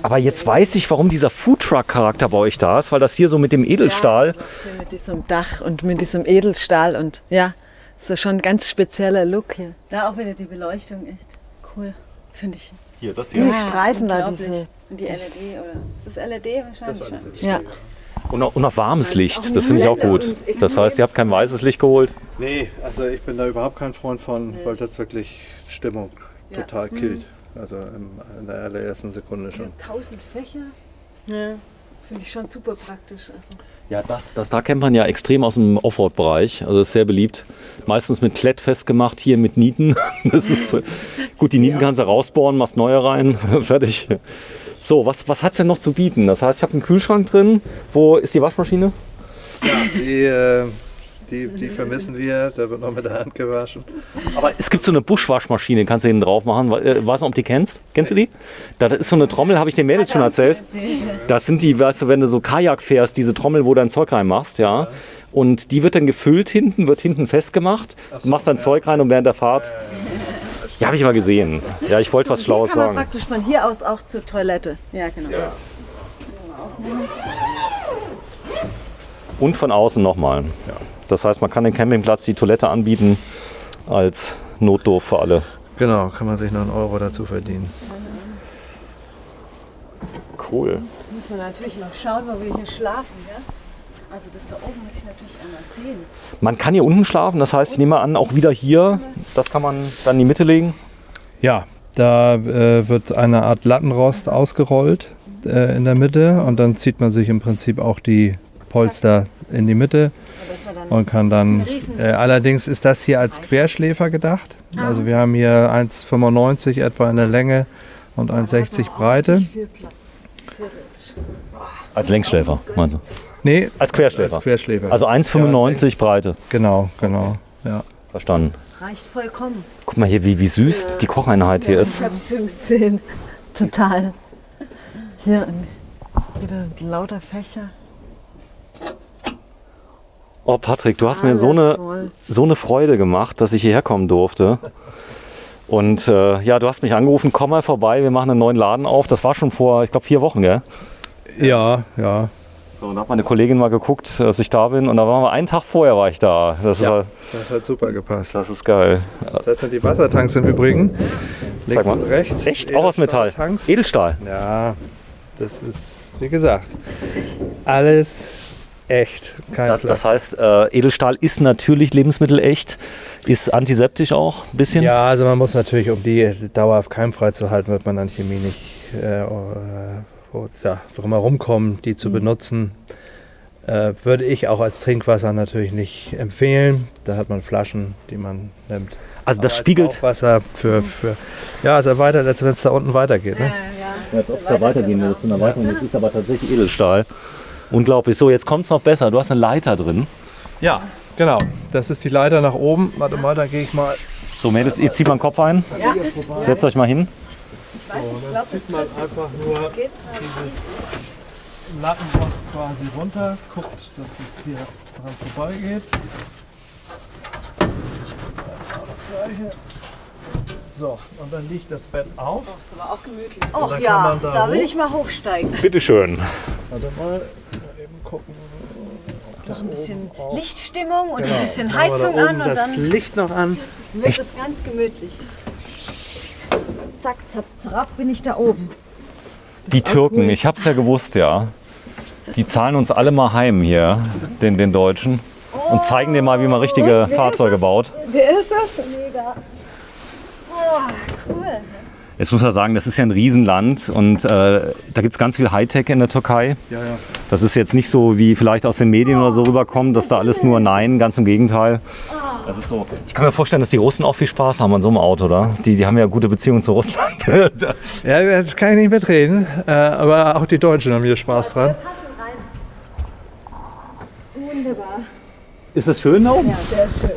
Aber jetzt weiß ich, warum dieser Foodtruck-Charakter bei euch da ist, weil das hier so mit dem Edelstahl... Schön mit diesem Dach und mit diesem Edelstahl und ja, das ist schon ein ganz spezieller Look hier. Da auch wieder die Beleuchtung, echt cool, finde ich. Hier, das Die Streifen da, diese... Und die LED, oder? Ist das LED wahrscheinlich schon? Ja. Und noch warmes Licht, das finde ich auch gut. Das heißt, ihr habt kein weißes Licht geholt? Nee, also ich bin da überhaupt kein Freund von, weil das wirklich Stimmung total killt. Also in der allerersten Sekunde schon. 1000 Fächer. Ja. Das finde ich schon super praktisch. Also. Ja, das da kennt man ja extrem aus dem Offroad-Bereich. Also ist sehr beliebt. Meistens mit Klett festgemacht, hier mit Nieten. Das ist gut, die Nieten kannst du rausbohren, machst neue rein, fertig. So, was hat es denn noch zu bieten? Das heißt, ich habe einen Kühlschrank drin. Wo ist die Waschmaschine? Ja, die vermissen wir. Da wird noch mit der Hand gewaschen. Aber es gibt so eine Buschwaschmaschine, kannst du hinten drauf machen. Weiß nicht, ob du die kennst. Kennst du die? Da ist so eine Trommel, habe ich den Mädels schon erzählt. Das sind die, weißt du, wenn du so Kajak fährst, diese Trommel, wo du dein Zeug reinmachst, ja. Und die wird dann gefüllt hinten, wird hinten festgemacht. Du machst dein Zeug rein und während der Fahrt. Ja, habe ich mal gesehen. Ja, ich wollte was Schlaues sagen. sagen. Praktisch von hier aus auch zur Toilette. Ja, genau. Ja. Und von außen nochmal. Ja. Das heißt, man kann den Campingplatz die Toilette anbieten als Notdurf für alle. Genau, kann man sich noch einen Euro dazu verdienen. Cool. Muss man natürlich noch schauen, wo wir hier schlafen, ja? Also das da oben muss ich natürlich einmal sehen. Man kann hier unten schlafen, das heißt, ich nehme an, auch wieder hier, das kann man dann in die Mitte legen? Ja, da wird eine Art Lattenrost ausgerollt in der Mitte und dann zieht man sich im Prinzip auch die Polster in die Mitte und kann dann, allerdings ist das hier als Querschläfer gedacht. Also wir haben hier 1,95 etwa in der Länge und 1,60 Breite. Als Längsschläfer, meinst du? Nee, als Querschläfer. Als Querschläfer. Also 1,95 Breite. Genau, ja. Verstanden. Reicht vollkommen. Guck mal hier, wie süß die Kocheinheit hier ist. Ich hab's schon gesehen. Total. Hier wieder lauter Fächer. Oh Patrick, du hast mir so eine Freude gemacht, dass ich hierher kommen durfte. Und ja, du hast mich angerufen, komm mal vorbei, wir machen einen neuen Laden auf. Das war schon vor, ich glaube, 4 Wochen, gell? Ja. So, und da hat meine Kollegin mal geguckt, dass ich da bin. Und da waren wir einen Tag vorher war ich da. Das hat super gepasst. Das ist geil. Das sind die Wassertanks im Übrigen. Sag mal. Rechts. Echt? Auch aus Metall? Tanks. Edelstahl? Ja, das ist, wie gesagt, alles echt, kein Plastik. Das heißt, Edelstahl ist natürlich lebensmittelecht, ist antiseptisch auch ein bisschen. Ja, also man muss natürlich, um die dauerhaft keimfrei zu halten, wird man an Chemie nicht drum herum kommen, die zu benutzen. Würde ich auch als Trinkwasser natürlich nicht empfehlen. Da hat man Flaschen, die man nimmt. Also das Aber als spiegelt. Wasser ja, es erweitert, als wenn es da unten weitergeht. Ne? Ja, als ob es da weitergehen würde. Eine Erweiterung. Das ist aber tatsächlich Edelstahl. Unglaublich. So, jetzt kommt es noch besser. Du hast eine Leiter drin. Ja, genau. Das ist die Leiter nach oben. Warte mal, da gehe ich mal. So, Mädels, ihr zieht mal den Kopf ein. Setzt euch mal hin. So, dann zieht man einfach nur dieses Lattenrost quasi runter, guckt, dass es hier dran vorbeigeht. Genau das gleiche. So, und dann liegt das Bett auf. Das war auch gemütlich. Und dann kann man Da will hoch. ich mal hochsteigen. Bitteschön. Warte mal, eben gucken. Noch ein bisschen Lichtstimmung und ein bisschen Machen wir Heizung da oben an und das dann Licht noch an. wird es ganz gemütlich. Zack, zack, zack, bin ich da oben. Die Türken, ich hab's ja gewusst, ja. Die zahlen uns alle mal heim hier, den Deutschen. Und zeigen dir mal, wie man richtige Fahrzeuge baut. Wer ist das? Mega. Oh, cool. Jetzt muss man sagen, das ist ja ein Riesenland und da gibt es ganz viel Hightech in der Türkei. Ja, ja. Das ist jetzt nicht so, wie vielleicht aus den Medien oder so rüberkommt, dass da alles nur Nein, ganz im Gegenteil. Das ist so. Ich kann mir vorstellen, dass die Russen auch viel Spaß haben an so einem Auto, oder? Die haben ja gute Beziehungen zu Russland. Ja, das kann ich nicht mitreden, aber auch die Deutschen haben hier Spaß dran. Wunderbar. Ist das schön da oben? Ja, sehr schön.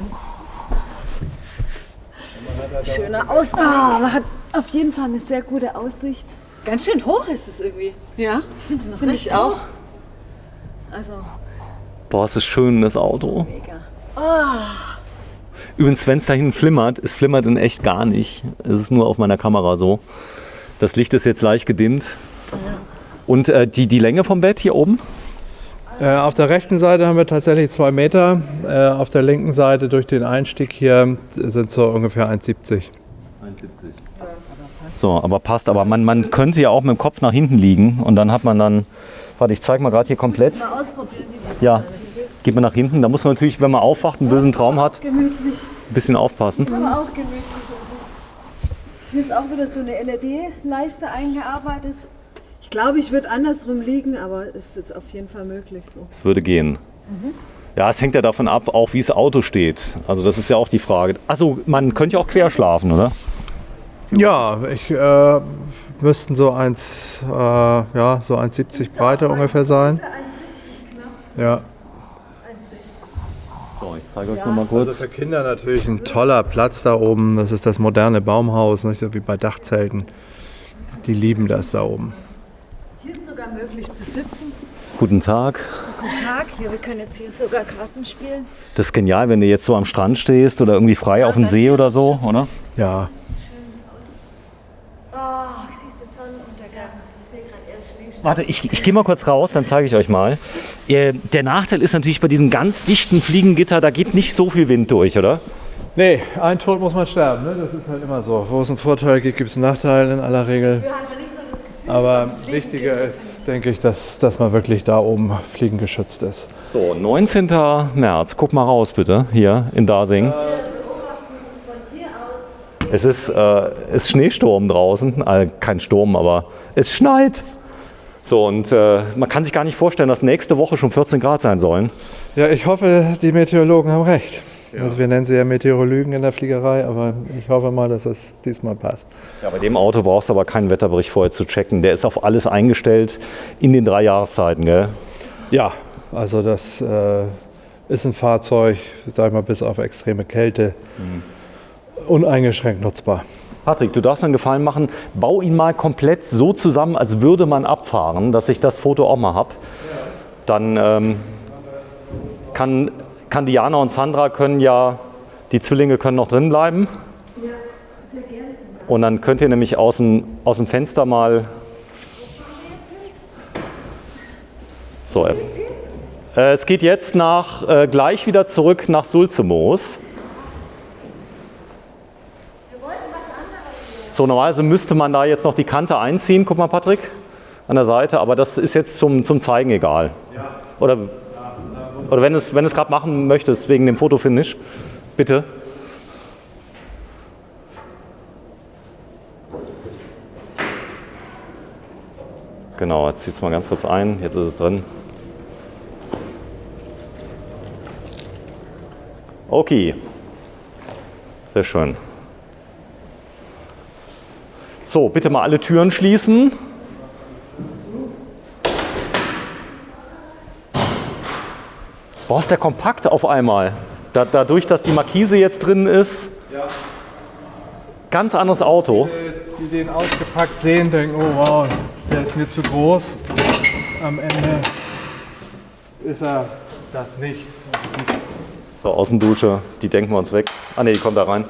Schöner Ausblick. Man hat auf jeden Fall eine sehr gute Aussicht. Ganz schön hoch ist es irgendwie. Ja, finde ich auch. Also Boah, es ist schön, das Auto. mega. Übrigens, wenn es da hinten flimmert, es flimmert in echt gar nicht. Es ist nur auf meiner Kamera so. Das Licht ist jetzt leicht gedimmt. Und die Länge vom Bett hier oben? Auf der rechten Seite haben wir tatsächlich 2 Meter. Auf der linken Seite durch den Einstieg hier sind so ungefähr 1,70. So, aber passt. Aber man könnte ja auch mit dem Kopf nach hinten liegen und dann hat man dann. Warte, ich zeige mal gerade hier komplett. Mal ausprobieren, wie es Ja, geht man nach hinten. Da muss man natürlich, wenn man aufwacht, einen bösen Traum hat, gemütlich. ein bisschen aufpassen. Aber auch gemütlich. Also, hier ist auch wieder so eine LED-Leiste eingearbeitet. Ich glaube, ich würde andersrum liegen, aber es ist auf jeden Fall möglich so. Es würde gehen. Ja, es hängt ja davon ab, auch wie das Auto steht. Also das ist ja auch die Frage. Also man könnte ja auch quer schlafen, oder? Ja, müssten so 1,70 Breite ungefähr sein. Ja. So, ich zeige euch noch mal Also kurz. für Kinder natürlich ein toller Platz da oben. Das ist das moderne Baumhaus, nicht so wie bei Dachzelten. Die lieben das da oben. Hier ist sogar möglich zu sitzen. Guten Tag. Guten Tag, hier, wir können jetzt hier sogar Karten spielen. Das ist genial, wenn du jetzt so am Strand stehst oder irgendwie frei auf dem See oder so, oder? Ja. Oh, siehst du den Sonnenuntergang? Ich sehe gerade erst Schnee. Warte, ich gehe mal kurz raus, dann zeige ich euch mal. Der Nachteil ist natürlich bei diesen ganz dichten Fliegengitter, da geht nicht so viel Wind durch, oder? Nee, ein Tod muss man sterben. Ne? Das ist halt immer so. Wo es einen Vorteil gibt, gibt es einen Nachteil in aller Regel. Wir hatten nicht so das Gefühl, Aber wichtiger ist, denke ich, dass man wirklich da oben fliegengeschützt ist. So, 19. März, guck mal raus bitte, hier in Dasing. Es ist Schneesturm draußen, kein Sturm, aber es schneit. So, und man kann sich gar nicht vorstellen, dass nächste Woche schon 14 Grad sein sollen. Ja, ich hoffe, die Meteorologen haben recht. Ja. Also wir nennen sie ja Meteorologen in der Fliegerei, aber ich hoffe mal, dass es diesmal passt. Ja, bei dem Auto brauchst du aber keinen Wetterbericht vorher zu checken. Der ist auf alles eingestellt in den 3 Jahreszeiten, gell? Ja, also das ist ein Fahrzeug, sag ich mal, bis auf extreme Kälte uneingeschränkt nutzbar. Patrick, du darfst mir einen Gefallen machen, bau ihn mal komplett so zusammen, als würde man abfahren, dass ich das Foto auch mal habe. Dann kann Diana und Sandra können ja, die Zwillinge können noch drin bleiben. Ja, sehr gerne. Und dann könnt ihr nämlich aus dem Fenster mal. So, es geht jetzt gleich wieder zurück nach Sulzemoos. So, normalerweise müsste man da jetzt noch die Kante einziehen. Guck mal, Patrick, an der Seite. Aber das ist jetzt zum Zeigen egal. Ja. Oder? Oder wenn du es gerade machen möchtest, wegen dem Fotofinish, bitte. Genau, jetzt zieht es mal ganz kurz ein, jetzt ist es drin. Okay, sehr schön. So, bitte mal alle Türen schließen. Boah, ist der kompakt auf einmal. Dadurch, dass die Markise jetzt drin ist. Ja. Ganz anderes Auto. Die den ausgepackt sehen, denken, oh wow, der ist mir zu groß. Am Ende ist er das nicht. So, Außendusche, die denken wir uns weg. Ah ne, die kommt da rein.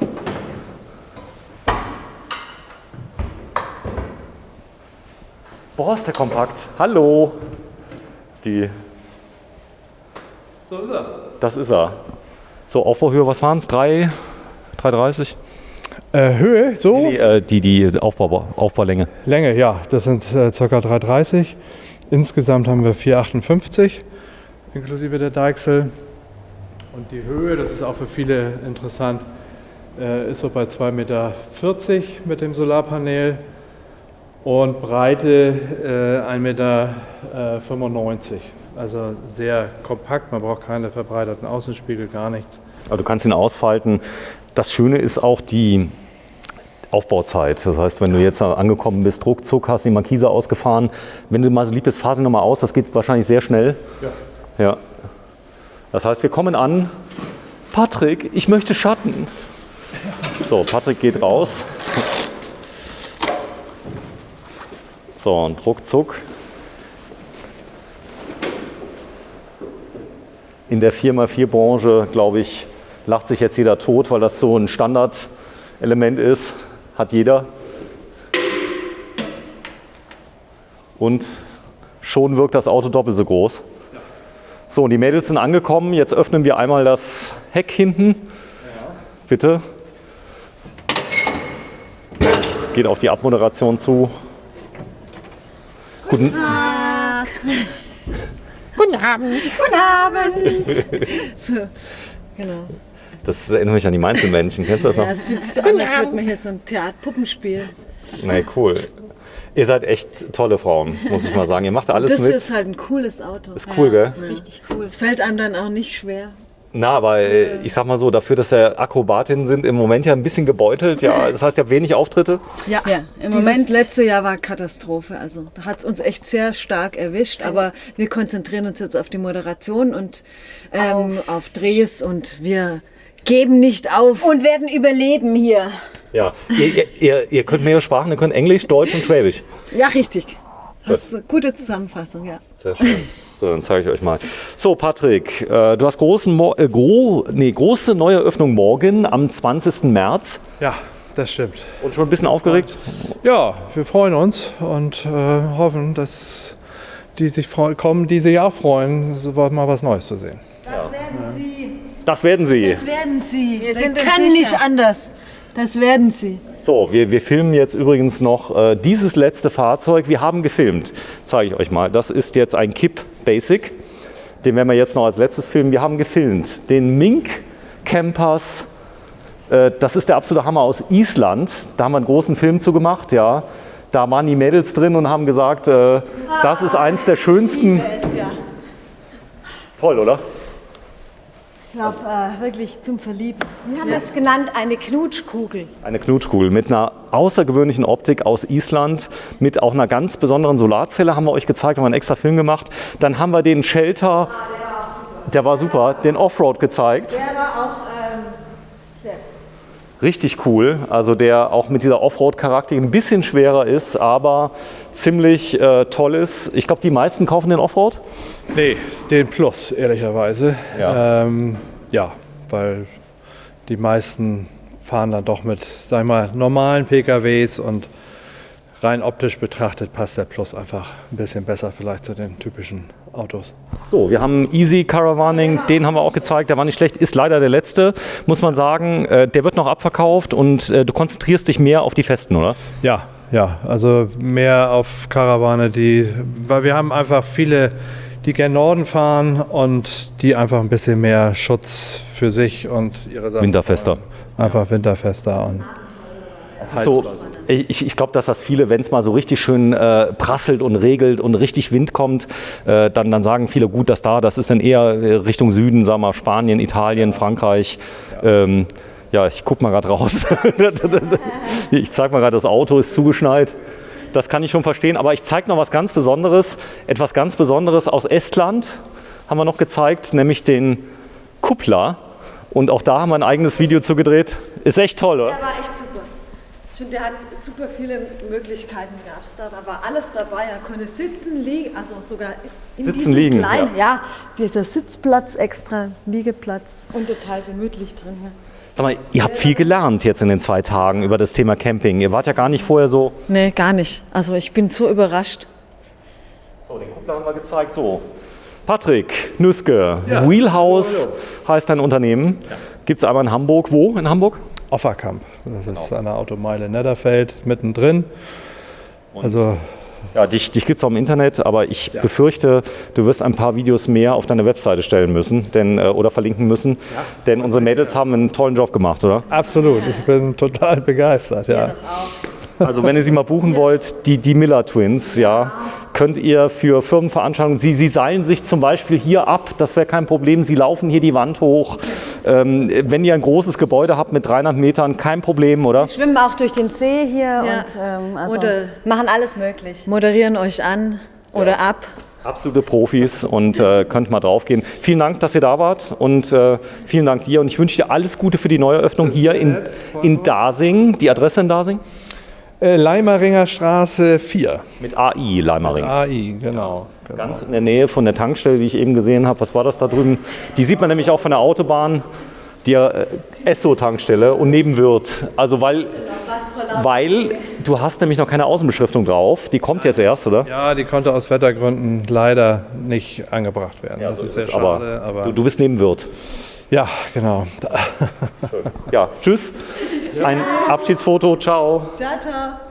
Boah, ist der kompakt. Hallo. So ist er. Das ist er. So, Aufbauhöhe, was waren es? 3,30? Höhe, so? Nee, die Aufbaulänge. Länge, ja, das sind ca. 3,30. Insgesamt haben wir 4,58 inklusive der Deichsel. Und die Höhe, das ist auch für viele interessant, ist so bei 2,40 Meter mit dem Solarpanel und Breite 1,95 Meter. Also sehr kompakt, man braucht keine verbreiterten Außenspiegel, gar nichts. Aber du kannst ihn ausfalten. Das Schöne ist auch die Aufbauzeit. Das heißt, wenn du jetzt angekommen bist, ruckzuck, hast die Markise ausgefahren. Wenn du mal so lieb bist, fahr sie nochmal aus. Das geht wahrscheinlich sehr schnell. Ja. Das heißt, wir kommen an. Patrick, ich möchte Schatten. So, Patrick geht raus. So, und ruckzuck. In der 4x4-Branche, glaube ich, lacht sich jetzt jeder tot, weil das so ein Standardelement ist. Hat jeder. Und schon wirkt das Auto doppelt so groß. So, und die Mädels sind angekommen. Jetzt öffnen wir einmal das Heck hinten. Bitte. Es geht auf die Abmoderation zu. Guten Tag. Guten Abend. Guten Abend! So, genau. Das erinnert mich an die Mainzelmännchen. Kennst du das noch? Ja, also fühlt sich so an, als würde man hier so ein Theaterpuppenspiel. Nee, cool. Ihr seid echt tolle Frauen, muss ich mal sagen. Ihr macht alles Das mit. ist halt ein cooles Auto. Ist cool, gell? Das ist richtig cool. Es fällt einem dann auch nicht schwer. Na, aber ich sag mal so, dafür, dass wir Akrobatinnen sind, im Moment ja ein bisschen gebeutelt. Ja, das heißt, ihr habt wenig Auftritte. Ja, im Moment. Letzte Jahr war Katastrophe. Also da hat es uns echt sehr stark erwischt. Aber wir konzentrieren uns jetzt auf die Moderation und auf Drehs und wir geben nicht auf. Und werden überleben hier. Ja, ihr könnt mehrere Sprachen, ihr könnt Englisch, Deutsch und Schwäbisch. Ja, richtig. Das ist eine gute Zusammenfassung, ja. Sehr schön. So, dann zeige ich euch mal. So, Patrick, du hast große neue Öffnung morgen am 20. März. Ja, das stimmt. Und schon ein bisschen aufgeregt? Ja, wir freuen uns und hoffen, dass die sich kommen, die sich auch freuen, mal was Neues zu sehen. Das werden Sie. Das werden sie. Das werden Sie. Wir sind uns kann sicher. nicht anders. Das werden Sie. So, wir filmen jetzt übrigens noch dieses letzte Fahrzeug. Wir haben gefilmt. Zeige ich euch mal. Das ist jetzt ein Kip Basic. Den werden wir jetzt noch als letztes filmen. Wir haben gefilmt den Mink Campers. Das ist der absolute Hammer aus Island. Da haben wir einen großen Film zu gemacht. Ja. Da waren die Mädels drin und haben gesagt, das ist eins der schönsten. Toll, oder? Ich glaube, wirklich zum Verlieben. Wir haben es genannt eine Knutschkugel. Eine Knutschkugel mit einer außergewöhnlichen Optik aus Island, mit auch einer ganz besonderen Solarzelle haben wir euch gezeigt, haben wir einen extra Film gemacht. Dann haben wir den Shelter, der war super, den Offroad gezeigt. Der war auch sehr Richtig cool, also der auch mit dieser Offroad-Charakter ein bisschen schwerer ist, aber ziemlich toll ist. Ich glaube, die meisten kaufen den Offroad. Nee, den Plus, ehrlicherweise. Ja. Ja, weil die meisten fahren dann doch mit, sag ich mal, normalen PKWs und rein optisch betrachtet passt der Plus einfach ein bisschen besser vielleicht zu den typischen Autos. So, wir haben Easy Caravaning, den haben wir auch gezeigt, der war nicht schlecht, ist leider der letzte, muss man sagen. Der wird noch abverkauft und du konzentrierst dich mehr auf die Festen, oder? Ja, also mehr auf Karawane, weil wir haben einfach viele die gen Norden fahren und die einfach ein bisschen mehr Schutz für sich und ihre Sachen Winterfester. brauchen. Einfach winterfester. Und So, ich glaube, dass das viele, wenn es mal so richtig schön prasselt und regelt und richtig Wind kommt, dann sagen viele, gut, das ist dann eher Richtung Süden, sagen wir mal Spanien, Italien, Frankreich. Ja, ich gucke mal gerade raus. Ich zeige mal gerade, das Auto ist zugeschneit. Das kann ich schon verstehen, aber ich zeige noch was ganz Besonderes. Etwas ganz Besonderes aus Estland haben wir noch gezeigt, nämlich den Kuppler. Und auch da haben wir ein eigenes Video zugedreht. Ist echt toll, oder? Der war echt super. Ich finde, der hat super viele Möglichkeiten gab es da. Da war alles dabei. Er konnte sitzen, liegen, also sogar in Sitzen, diesem liegen, kleinen, ja, dieser Sitzplatz extra, Liegeplatz und total gemütlich drin hier. Sag mal, ihr habt viel gelernt jetzt in den 2 Tagen über das Thema Camping. Ihr wart ja gar nicht vorher so... Nee, gar nicht. Also ich bin so überrascht. So, den Kuppler haben wir gezeigt. So, Patrick Nüske, Wheelhouse heißt dein Unternehmen. Gibt es einmal in Hamburg. Wo in Hamburg? Offerkamp, das ist an der Automeile Netterfeld mittendrin. Also Ja, dich gibt es auch im Internet, aber ich befürchte, du wirst ein paar Videos mehr auf deine Webseite stellen müssen oder verlinken müssen. Denn unsere Mädels haben einen tollen Job gemacht, oder? absolut, ich bin total begeistert. Ja. Also wenn ihr sie mal buchen wollt, die Miller Twins, ja, könnt ihr für Firmenveranstaltungen, sie seilen sich zum Beispiel hier ab, das wäre kein Problem, sie laufen hier die Wand hoch. Wenn ihr ein großes Gebäude habt mit 300 Metern, kein Problem, oder? Schwimmen auch durch den See hier Ja. und also Oder machen alles möglich. moderieren euch an oder ab. Absolute Profis und könnt mal draufgehen. Vielen Dank, dass ihr da wart und vielen Dank dir und ich wünsche dir alles Gute für die Neueröffnung hier in Dasing. Die Adresse in Dasing? Leimeringer Straße 4. Mit AI, Leimering. AI, genau. Ganz in der Nähe von der Tankstelle, die ich eben gesehen habe. Was war das da drüben? Die sieht man nämlich auch von der Autobahn. Die Esso-Tankstelle und neben Wirth. Also weil du hast nämlich noch keine Außenbeschriftung drauf. Die kommt jetzt erst, oder? Ja, die konnte aus Wettergründen leider nicht angebracht werden. Das ist sehr schade. Aber du bist neben Wirth. ja, genau. Ja, tschüss. Ein Abschiedsfoto. Ciao. Ciao, ciao.